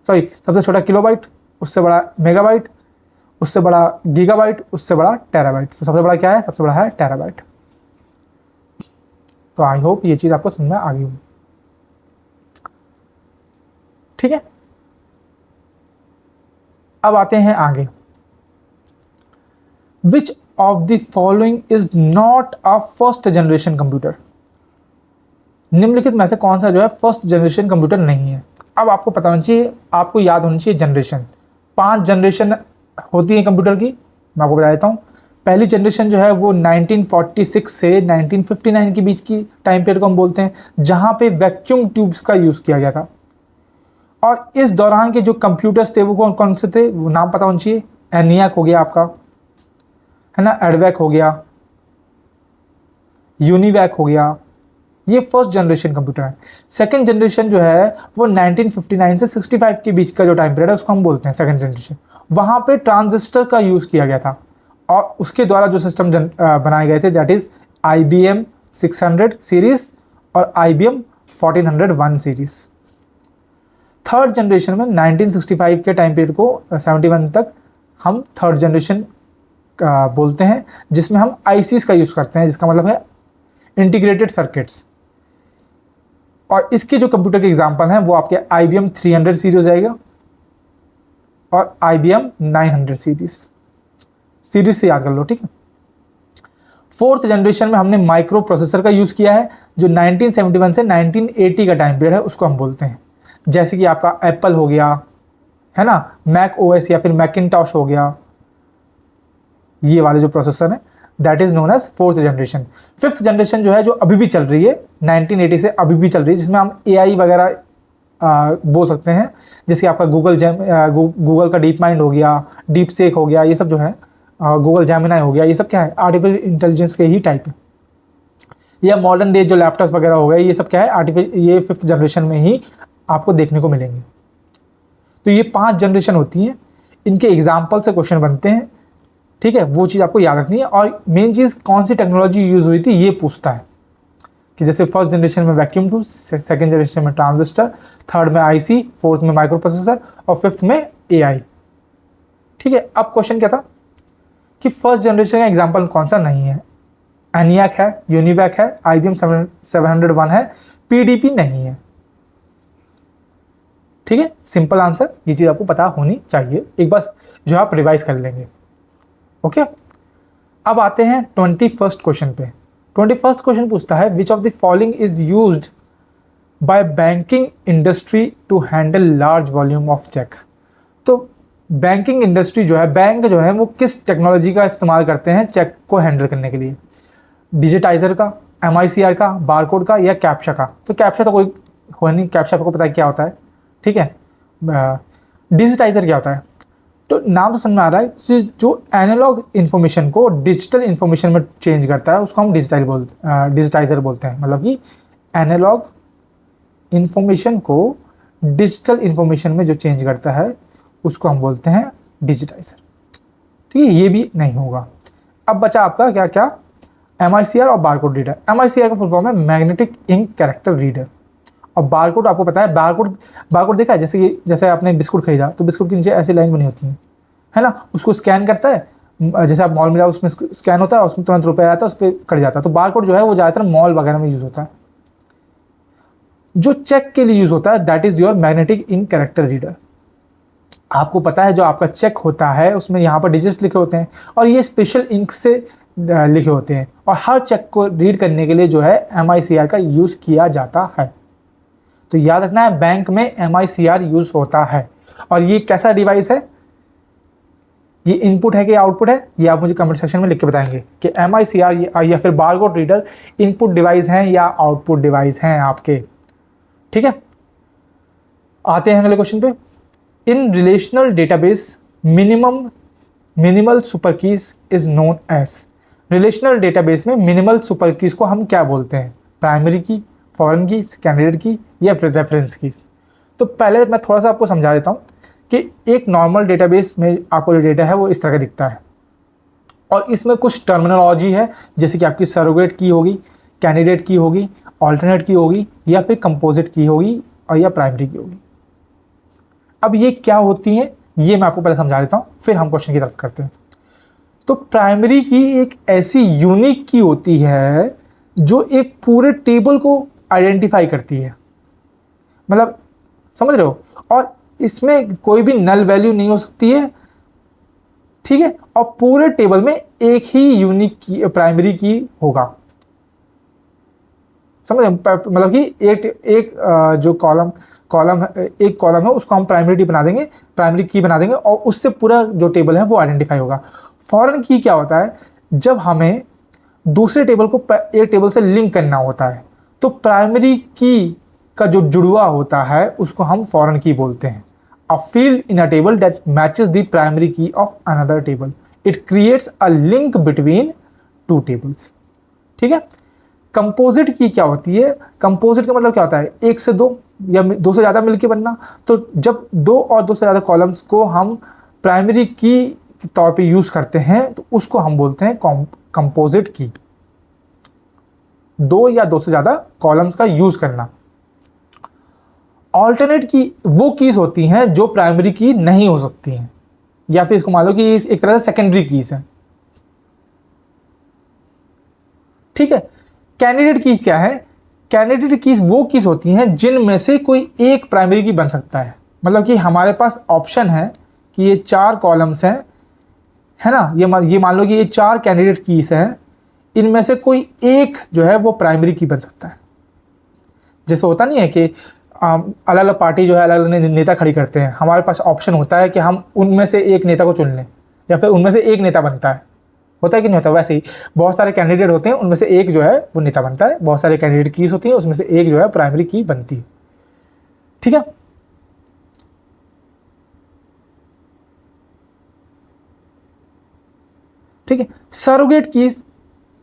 सॉरी सबसे छोटा किलोबाइट, उससे बड़ा मेगाबाइट, उससे बड़ा गीगाबाइट, उससे बड़ा टेराबाइट। तो सबसे बड़ा क्या है, सबसे बड़ा है टेराबाइट। तो आई होप ये चीज़ आपको समझ में आ गई होगी, ठीक है। अब आते हैं आगे। विच of the following is not a first generation computer. निम्नलिखित में से कौन सा जो है फर्स्ट जनरेशन कंप्यूटर नहीं है। अब आपको पता होना चाहिए, आपको याद होनी चाहिए जनरेशन। 5 जनरेशन होती है कंप्यूटर की, मैं आपको बता देता हूँ। पहली जनरेशन जो है वो 1946 से 1959 के बीच की टाइम पीरियड को हम बोलते हैं, जहाँ पे वैक्यूम ट्यूब्स का यूज़ किया गया था। और इस दौरान के जो कंप्यूटर्स थे वो कौन कौन से थे, वो नाम पता होना चाहिए। एनियाक हो गया आपका, है ना, एडवैक हो गया, यूनिवैक हो गया, ये फर्स्ट जनरेशन कंप्यूटर है। सेकंड जनरेशन जो है वो 1959 से 65 के बीच का जो टाइम पीरियड है उसको हम बोलते हैं सेकंड जनरेशन। वहाँ पे ट्रांजिस्टर का यूज़ किया गया था और उसके द्वारा जो सिस्टम बनाए गए थे दैट इज़ IBM 600 सीरीज़ और IBM 1401 सीरीज़। थर्ड जनरेशन में 1965 के टाइम पीरियड को 71 तक हम थर्ड जनरेशन बोलते हैं, जिसमें हम ICs का यूज़ करते हैं, जिसका मतलब है इंटीग्रेटेड सर्किट्स। और इसके जो कंप्यूटर के एग्जांपल हैं वो आपके IBM 300 सीरीज हो जाएगा और IBM 900 सीरीज से याद कर लो, ठीक है। फोर्थ जनरेशन में हमने माइक्रो प्रोसेसर का यूज़ किया है, जो 1971 से 1980 का टाइम पीरियड है उसको हम बोलते हैं। जैसे कि आपका एप्पल हो गया, है ना, मैक OS या फिर मैकिनटॉश हो गया, ये वाले जो प्रोसेसर हैं that is known as fourth generation. Fifth generation जो है जो अभी भी चल रही है 1980 से अभी भी चल रही है, जिसमें हम AI वगैरह बोल सकते हैं, जैसे आपका गूगल का डीप माइंड हो गया, डीप सेक हो गया, ये सब जो है गूगल जेमिनी हो गया, ये सब क्या है आर्टिफिशियल इंटेलिजेंस के ही टाइप है। या मॉडर्न डे जो लैपटॉप्स वगैरह हो गए, ये सब क्या है ये फिफ्थ जनरेशन में ही आपको देखने को मिलेंगे। तो ये 5 जनरेशन होती हैं, इनके एग्जाम्पल से क्वेश्चन बनते हैं, ठीक है। वो चीज़ आपको याद रखनी है। और मेन चीज़ कौन सी टेक्नोलॉजी यूज़ हुई थी ये पूछता है, कि जैसे फर्स्ट जनरेशन में वैक्यूम ट्यूब, सेकंड जनरेशन में ट्रांजिस्टर, थर्ड में IC, फोर्थ में माइक्रो प्रोसेसर और फिफ्थ में AI, ठीक है। अब क्वेश्चन क्या था कि फर्स्ट जनरेशन का एग्जाम्पल कौन सा नहीं है। एनियाक है, यूनिवैक है, IBM 701 है, PDP नहीं है, ठीक है। सिंपल आंसर, ये चीज़ आपको पता होनी चाहिए, एक बार जो आप रिवाइज कर लेंगे, ओके। अब आते हैं 21st क्वेश्चन पे। 21st क्वेश्चन पूछता है which of the following is used by banking industry to handle large volume of cheque. तो बैंकिंग इंडस्ट्री जो है, बैंक जो है वो किस टेक्नोलॉजी का इस्तेमाल करते हैं चेक को हैंडल करने के लिए। डिजिटाइजर का, MICR का, बारकोड का या कैप्चा का। तो कैप्चा तो कोई हो नहीं, कैप्चा आपको पता है क्या होता है, ठीक है। डिजिटाइजर क्या होता है, तो नाम तो समझ में आ रहा है, जो एनालॉग इन्फॉर्मेशन को डिजिटल इन्फॉर्मेशन में चेंज करता है उसको हम डिजिटाइजर बोलते हैं। मतलब कि एनालॉग इन्फॉर्मेशन को डिजिटल इन्फॉर्मेशन में जो चेंज करता है उसको हम बोलते हैं डिजिटाइजर, ठीक है। ये भी नहीं होगा। अब बचा आपका क्या क्या, MICR और बारकोड रीडर। MICR का फुल फॉर्म है मैग्नेटिक इंक कैरेक्टर रीडर, और बारकोड आपको पता है, बारकोड देखा है, जैसे आपने बिस्कुट खरीदा तो बिस्कुट के नीचे ऐसी लाइन बनी होती है ना, उसको स्कैन करता है, जैसे आप मॉल में जाओ उसमें स्कैन होता है, उसमें तुरंत रुपये आता है, उस पर कट जाता है। तो बारकोड जो है वो ज़्यादातर मॉल वगैरह में यूज़ होता है। जो चेक के लिए यूज़ होता है that is your magnetic ink character reader. आपको पता है जो आपका चेक होता है उसमें यहाँ पर डिजिट्स लिखे होते हैं और ये स्पेशल इंक से लिखे होते हैं, और हर चेक को रीड करने के लिए जो है MICR का यूज़ किया जाता है। तो याद रखना है बैंक में MICR यूज़ होता है। और ये कैसा डिवाइस है, ये इनपुट है कि आउटपुट है, ये आप मुझे कमेंट सेक्शन में लिख के बताएंगे कि MICR या फिर बारकोड रीडर इनपुट डिवाइस हैं या आउटपुट डिवाइस हैं आपके, ठीक है। आते हैं अगले क्वेश्चन पे। In relational database minimal super keys is known as. Relational database में मिनिमल सुपर कीज को हम क्या बोलते हैं? प्राइमरी की, फॉरेन की, कैंडिडेट की या फिर रेफरेंस की। तो पहले मैं थोड़ा सा आपको समझा देता हूँ कि एक नॉर्मल डेटाबेस में आपको जो डेटा है वो इस तरह का दिखता है, और इसमें कुछ टर्मिनोलॉजी है, जैसे कि आपकी सरोगेट की होगी, कैंडिडेट की होगी, ऑल्टरनेट की होगी, या फिर कंपोजिट की होगी, और या प्राइमरी की होगी। अब ये क्या होती हैं ये मैं आपको पहले समझा देता हूँ, फिर हम क्वेश्चन की तरफ करते हैं। तो प्राइमरी की एक ऐसी यूनिक की होती है जो एक पूरे टेबल को आइडेंटिफाई करती है, मतलब समझ रहे हो, और इसमें कोई भी नल वैल्यू नहीं हो सकती है, ठीक है, और पूरे टेबल में एक ही यूनिक की प्राइमरी की होगा। समझ मतलब कि एक जो एक कॉलम है उसको हम प्राइमरी की बना देंगे और उससे पूरा जो टेबल है वो आइडेंटिफाई होगा। फॉरेन की क्या होता है, जब हमें दूसरे टेबल को एक टेबल से लिंक करना होता है तो प्राइमरी की का जो जुड़वा होता है उसको हम फॉरेन की बोलते हैं। A field in a table that matches the primary key of another table, it creates a link between two tables. ठीक है। कंपोजिट की क्या होती है? कंपोजिट का मतलब क्या होता है? एक से दो या दो से ज़्यादा मिलकर बनना। तो जब दो और दो से ज़्यादा कॉलम्स को हम प्राइमरी की के तौर पे यूज़ करते हैं तो उसको हम बोलते हैं कंपोजिट की। दो या दो से ज़्यादा कॉलम्स का यूज़ करना। ऑल्टरनेट की वो कीज होती हैं जो प्राइमरी की नहीं हो सकती हैं, या फिर इसको मान लो कि एक तरह से सेकेंडरी कीज है। ठीक है। कैंडिडेट की क्या है? कैंडिडेट कीज वो कीज होती हैं जिनमें से कोई एक प्राइमरी की बन सकता है। मतलब कि हमारे पास ऑप्शन है कि ये चार कॉलम्स हैं, है ना, ये मान लो कि ये चार कैंडिडेट कीज हैं, इनमें से कोई एक जो है वो प्राइमरी की बन सकता है। जैसे होता नहीं है कि अलग अलग पार्टी जो है अलग अलग नेता खड़ी करते हैं, हमारे पास ऑप्शन होता है कि हम उनमें से एक नेता को चुन लें या फिर उनमें से एक नेता बनता है। होता है कि नहीं होता? वैसे ही बहुत सारे कैंडिडेट होते हैं, उनमें से एक जो है वो नेता बनता है। बहुत सारे कैंडिडेट कीज होती हैं, उसमें से एक जो है प्राइमरी की बनती है। ठीक है। ठीक है। सरोगेट कीज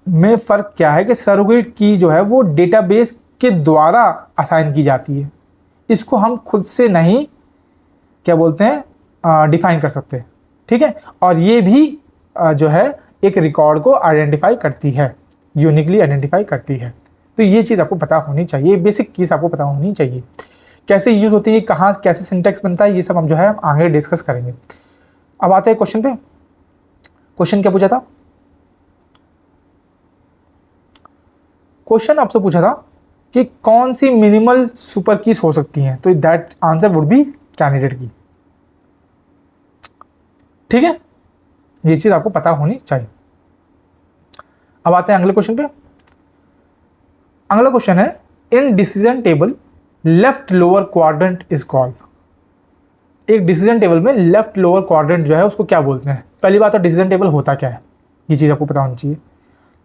में फ़र्क क्या है कि सरोगेट की जो है वो डेटाबेस के द्वारा असाइन की जाती है, इसको हम खुद से नहीं क्या बोलते हैं डिफाइन कर सकते। ठीक है। और ये भी जो है एक रिकॉर्ड को आइडेंटिफाई करती है, यूनिकली आइडेंटिफाई करती है। तो ये चीज़ आपको पता होनी चाहिए, बेसिक चीज़ आपको पता होनी चाहिए। कैसे यूज़ होती है, कहाँ कैसे सिंटेक्स बनता है, ये सब हम जो है हम आगे डिस्कस करेंगे। अब आते हैं क्वेश्चन पे। क्वेश्चन क्या पूछा था? क्वेश्चन आपसे पूछा था कि कौन सी मिनिमल सुपर कीज हो सकती हैं, तो that answer would be candidate की। ठीक है। ये चीज आपको पता होनी चाहिए। अब आते हैं अगले क्वेश्चन पे। अगला क्वेश्चन है, in decision table left lower quadrant is called. एक डिसीजन टेबल में लेफ्ट लोअर क्वाड्रेंट जो है उसको क्या बोलते हैं? पहली बात तो डिसीजन टेबल होता क्या है, ये चीज आपको पता होनी चाहिए।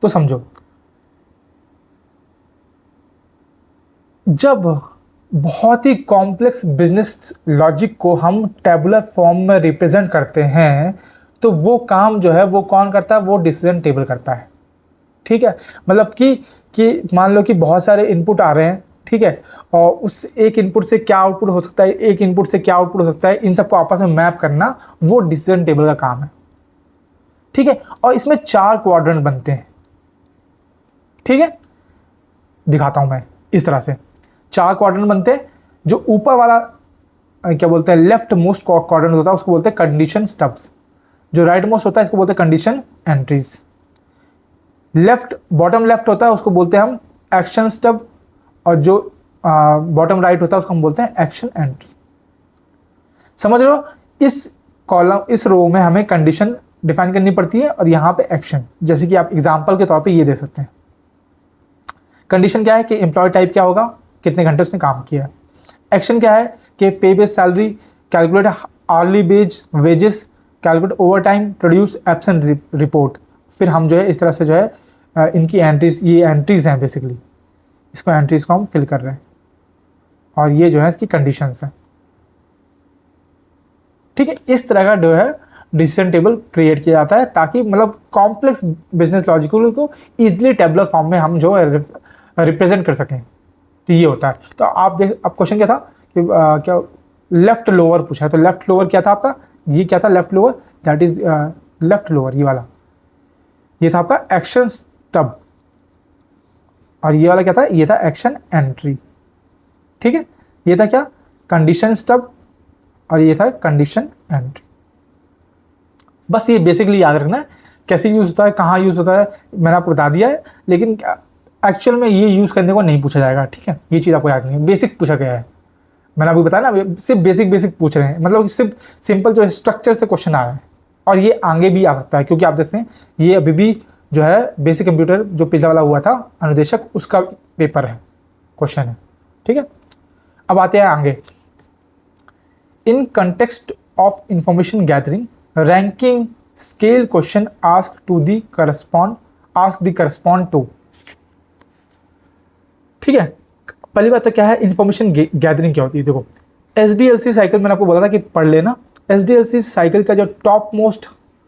तो समझो, जब बहुत ही कॉम्प्लेक्स बिजनेस लॉजिक को हम टेबुलर फॉर्म में रिप्रेजेंट करते हैं तो वो काम जो है वो कौन करता है? वो डिसीजन टेबल करता है। ठीक है। मतलब कि मान लो कि बहुत सारे इनपुट आ रहे हैं, ठीक है, और उस एक इनपुट से क्या आउटपुट हो सकता है, एक इनपुट से क्या आउटपुट हो सकता है, इन सबको आपस में मैप करना वो डिसीजन टेबल का काम है। ठीक है। और इसमें चार क्वाड्रेंट बनते हैं। ठीक है। दिखाता हूं मैं इस तरह से। चार क्वाड्रेंट बनते हैं। जो ऊपर वाला क्या बोलते हैं, लेफ्ट मोस्ट क्वाड्रेंट होता है उसको बोलते हैं कंडीशन स्टब्स। जो राइट मोस्ट होता है इसको बोलते हैं condition entries. Left bottom left होता है उसको बोलते हैं हम एक्शन स्टब, और जो बॉटम राइट होता है उसको हम बोलते हैं एक्शन एंट्री। समझ रहे हो? इस कॉलम इस रो में हमें कंडीशन डिफाइन करनी पड़ती है और यहाँ पे एक्शन। जैसे कि आप एग्जाम्पल के तौर पे ये दे सकते हैं। कंडीशन क्या है कि एम्प्लॉय टाइप क्या होगा, कितने घंटे उसने काम किया। एक्शन क्या है कि pay base salary, calculate hourly wages, calculate overtime, produce absent report. फिर हम जो है इस तरह से जो है इनकी एंट्रीज, ये एंट्रीज हैं बेसिकली, इसको एंट्रीज को हम फिल कर रहे हैं और ये जो है इसकी कंडीशंस हैं। ठीक है, इस तरह का जो है डिसीजन टेबल क्रिएट किया जाता है ताकि मतलब कॉम्प्लेक्स बिजनेस लॉजिक को ईजिली टेबलर फॉर्म में हम जो है रिप्रेजेंट कर सकें। तो ये होता है। तो आप देख, अब क्वेश्चन क्या था कि क्या लेफ्ट लोअर पूछा है, तो लेफ्ट लोअर क्या था आपका, ये क्या था left lower, that is left lower, ये वाला, ये था आपका एक्शन स्टब, और ये वाला क्या था, ये था एक्शन एंट्री। ठीक है, ये था क्या कंडीशन स्टब, और ये था कंडीशन एंट्री। बस ये बेसिकली याद रखना है कैसे यूज़ होता है, कहाँ यूज़ होता है, मैंने आपको बता दिया है, लेकिन एक्चुअल में ये यूज़ करने को नहीं पूछा जाएगा। ठीक है, ये चीज़ आपको याद नहीं है, बेसिक पूछा गया है, मैंने आपको बताया ना, सिर्फ बेसिक पूछ रहे हैं, मतलब सिर्फ सिंपल जो स्ट्रक्चर से क्वेश्चन आ रहा है, और ये आगे भी आ सकता है क्योंकि आप देखते हैं ये अभी भी जो है बेसिक कंप्यूटर जो पिछला वाला हुआ था अनुदेशक, उसका पेपर है, क्वेश्चन है। ठीक है, अब आते हैं आगे। In context of information gathering ranking scale question ask the correspond to. ठीक है, पहली बात तो क्या है इंफॉर्मेशन गैदरिंग क्या होती है। देखो SDLC साइकिल मैंने आपको बोला था कि पढ़ लेना। SDLC साइकिल का जो टॉप मोस्ट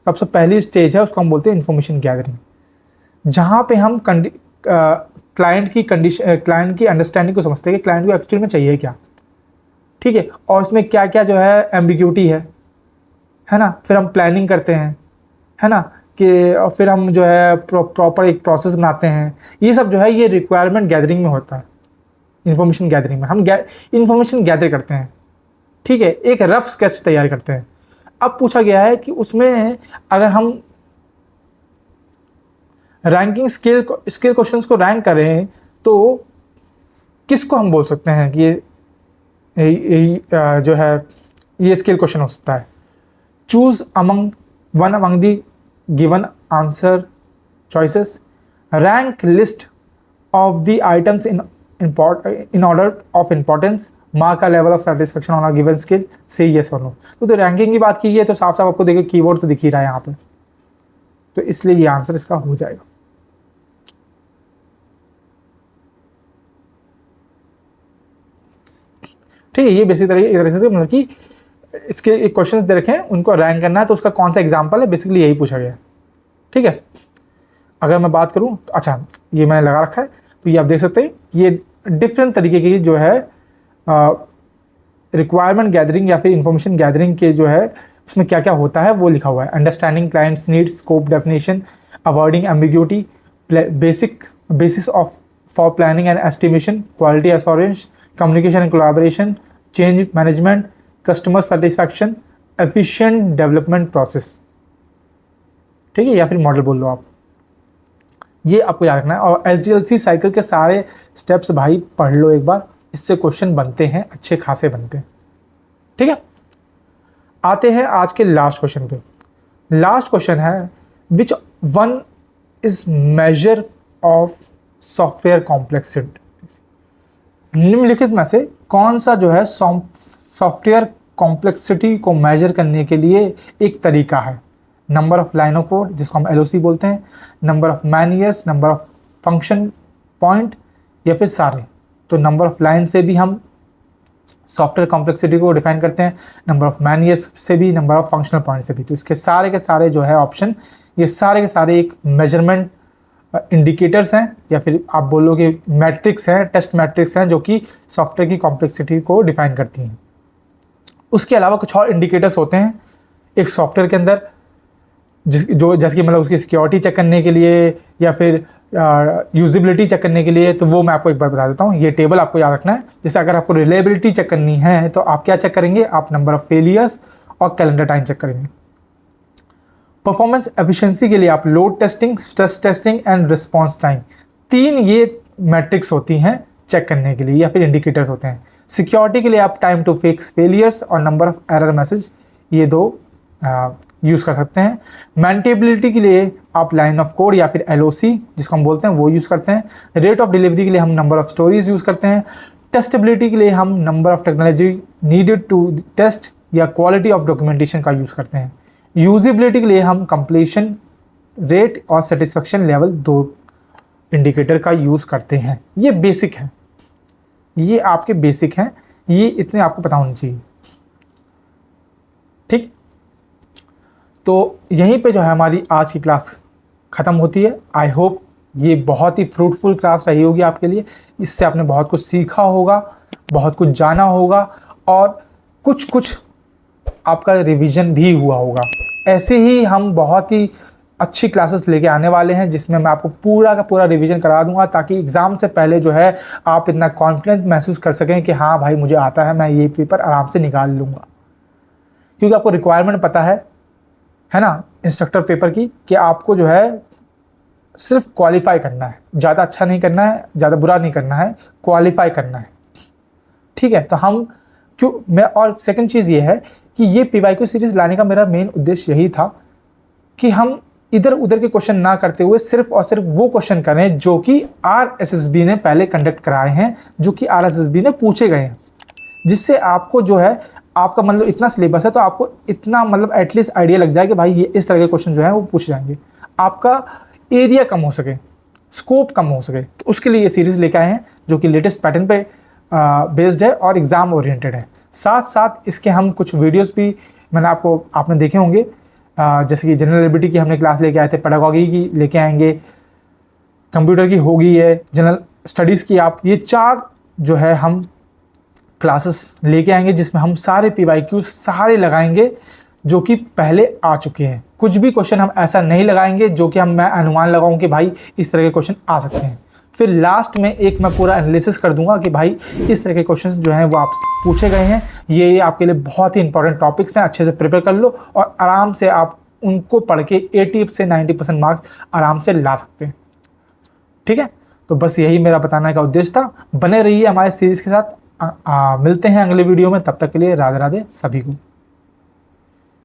सबसे पहली स्टेज है उसको हम बोलते हैं इंफॉर्मेशन गैदरिंग, जहाँ पे हम क्लाइंट की अंडरस्टैंडिंग को समझते हैं कि क्लाइंट को एक्चुअल में चाहिए क्या। ठीक है, और उसमें क्या क्या जो है एम्बिग्यूटी है ना, फिर हम प्लानिंग करते हैं, है ना, कि और फिर हम जो है प्रॉपर एक प्रोसेस बनाते हैं। ये सब जो है ये रिक्वायरमेंट गैदरिंग में होता है। इंफॉर्मेशन गैदरिंग में हम इंफॉर्मेशन गैदर करते हैं। ठीक है, एक रफ स्केच तैयार करते हैं। अब पूछा गया है कि उसमें अगर हम रैंकिंग स्केल क्वेश्चंस को रैंक करें तो किसको हम बोल सकते हैं कि ये जो है ये स्केल क्वेश्चन हो सकता है। Choose one among the given answer choices, rank list of the items in order of importance, mark का level of satisfaction on a given skill, say yes और नो। तो रैंकिंग की बात की है तो साफ साफ आपको देखिए कीवर्ड तो दिख ही रहा है यहाँ पे, तो इसलिए ये आंसर इसका हो जाएगा। ठीक है, ये बेसिक तरीके से मतलब कि इसके क्वेश्चंस दे रखे हैं, उनको रैंक करना है, तो उसका कौन सा एग्जाम्पल है, बेसिकली यही पूछा गया है। ठीक है, अगर मैं बात करूं तो अच्छा ये मैंने लगा रखा है, तो ये आप देख सकते हैं ये डिफरेंट तरीके की जो है रिक्वायरमेंट गैदरिंग या फिर इंफॉर्मेशन गैदरिंग के जो है उसमें क्या क्या होता है वो लिखा हुआ है। Understanding clients needs, scope definition, avoiding ambiguity, basis of for planning and estimation, quality assurance, communication and collaboration, change management, customer satisfaction, efficient development process. ठीक है, या फिर मॉडल बोल लो आप, ये आपको याद रखना है। और SDLC साइकिल के सारे स्टेप्स भाई पढ़ लो एक बार, इससे क्वेश्चन बनते हैं, अच्छे खासे बनते हैं। ठीक है, आते हैं आज के लास्ट क्वेश्चन पे। लास्ट क्वेश्चन है which one is measure of software complexity. निम्नलिखित में से कौन सा जो है सॉफ्टवेयर कॉम्प्लेक्सिटी को मेजर करने के लिए एक तरीका है। Number of line of code जिसको हम LOC बोलते हैं, number of man years, number of function point, या फिर सारे। तो नंबर ऑफ लाइन से भी हम सॉफ्टवेयर कॉम्प्लेक्सिटी को डिफाइन करते हैं, नंबर ऑफ मैन ईयर्स से भी, नंबर ऑफ फंक्शनल पॉइंट से भी। तो इसके सारे के सारे जो है ऑप्शन, ये सारे के सारे एक मेजरमेंट इंडिकेटर्स हैं, या फिर आप बोलोगे मैट्रिक्स हैं, टेस्ट मैट्रिक्स हैं, जो कि सॉफ्टवेयर की कॉम्प्लेक्सिटी को डिफाइन करती हैं। उसके अलावा कुछ और इंडिकेटर्स होते हैं एक सॉफ्टवेयर के अंदर, जैसे कि मतलब उसकी सिक्योरिटी चेक करने के लिए या फिर यूजिबिलिटी चेक करने के लिए। तो वो मैं आपको एक बार बता देता हूँ, ये टेबल आपको याद रखना है। जैसे अगर आपको रिलायबिलिटी चेक करनी है तो आप क्या चेक करेंगे, आप नंबर ऑफ फेलियर्स और कैलेंडर टाइम चेक करेंगे। परफॉर्मेंस एफिशिएंसी के लिए आप load testing, stress testing and response time, 3 ये मैट्रिक्स होती हैं चेक करने के लिए या फिर इंडिकेटर्स होते हैं। सिक्योरिटी के लिए आप टाइम टू फिक्स फेलियर्स और नंबर ऑफ एरर मैसेज, ये 2 यूज़ कर सकते हैं। मेंटेबिलिटी के लिए आप लाइन ऑफ कोड या फिर LOC जिसको हम बोलते हैं वो यूज़ करते हैं। रेट ऑफ डिलीवरी के लिए हम नंबर ऑफ स्टोरीज यूज़ करते हैं। टेस्टेबिलिटी के लिए हम number of technology needed to test या क्वालिटी ऑफ डॉक्यूमेंटेशन का यूज़ करते हैं। यूजिबिलिटी के लिए हम कंप्लीशन रेट और सेटिस्फेक्शन लेवल 2 इंडिकेटर का यूज़ करते हैं। ये बेसिक है, ये आपके बेसिक हैं, ये इतने आपको पता होना चाहिए। ठीक तो यहीं पे जो है हमारी आज की क्लास ख़त्म होती है। आई होप ये बहुत ही फ्रूटफुल क्लास रही होगी आपके लिए। इससे आपने बहुत कुछ सीखा होगा, बहुत कुछ जाना होगा और कुछ कुछ आपका रिवीजन भी हुआ होगा। ऐसे ही हम बहुत ही अच्छी क्लासेस लेके आने वाले हैं जिसमें मैं आपको पूरा का पूरा रिवीजन करा दूंगा, ताकि एग्ज़ाम से पहले जो है आप इतना कॉन्फिडेंस महसूस कर सकें कि हाँ भाई मुझे आता है, मैं ये पेपर आराम से निकाल लूँगा। क्योंकि आपको रिक्वायरमेंट पता है ना, इंस्ट्रक्टर पेपर की, कि आपको जो है सिर्फ क्वालिफाई करना है, ज़्यादा अच्छा नहीं करना है, ज़्यादा बुरा नहीं करना है, क्वालिफाई करना है। ठीक है, तो हम मैं और सेकंड चीज़ ये है कि ये PYQ सीरीज़ लाने का मेरा मेन उद्देश्य यही था कि हम इधर उधर के क्वेश्चन ना करते हुए सिर्फ और सिर्फ वो क्वेश्चन करें जो कि RSSB ने पहले कंडक्ट कराए हैं, जो कि RSSB ने पूछे गए हैं, जिससे आपको जो है आपका मतलब इतना सिलेबस है तो आपको इतना मतलब एटलीस्ट आइडिया लग जाए कि भाई ये इस तरह के क्वेश्चन जो है वो पूछे जाएंगे, आपका एरिया कम हो सके, स्कोप कम हो सके। तो उसके लिए ये सीरीज़ लेके आए हैं जो कि लेटेस्ट पैटर्न पे बेस्ड है और एग्ज़ाम ओरिएंटेड है। साथ साथ इसके हम कुछ वीडियोस भी आपने देखे होंगे, जैसे कि जनरल एबिलिटी की हमने क्लास लेके आए थे, पेडागॉजी की लेके आएंगे, कंप्यूटर की होगी है, जनरल स्टडीज़ की आप, ये 4 जो है हम क्लासेस लेके आएंगे जिसमें हम सारे PYQ सारे लगाएंगे जो कि पहले आ चुके हैं। कुछ भी क्वेश्चन हम ऐसा नहीं लगाएंगे जो कि मैं अनुमान लगाऊं कि भाई इस तरह के क्वेश्चन आ सकते हैं। फिर लास्ट में एक मैं पूरा एनालिसिस कर दूंगा कि भाई इस तरह के क्वेश्चन जो हैं वो आप पूछे गए हैं, ये आपके लिए बहुत ही इंपॉर्टेंट टॉपिक्स हैं, अच्छे से प्रिपेयर कर लो और आराम से आप उनको पढ़ के 80 से 90% मार्क्स आराम से ला सकते हैं। ठीक है, तो बस यही मेरा बताने का उद्देश्य था। बने रहिए हमारे सीरीज़ के साथ। मिलते हैं अगले वीडियो में, तब तक के लिए राधे राधे सभी को।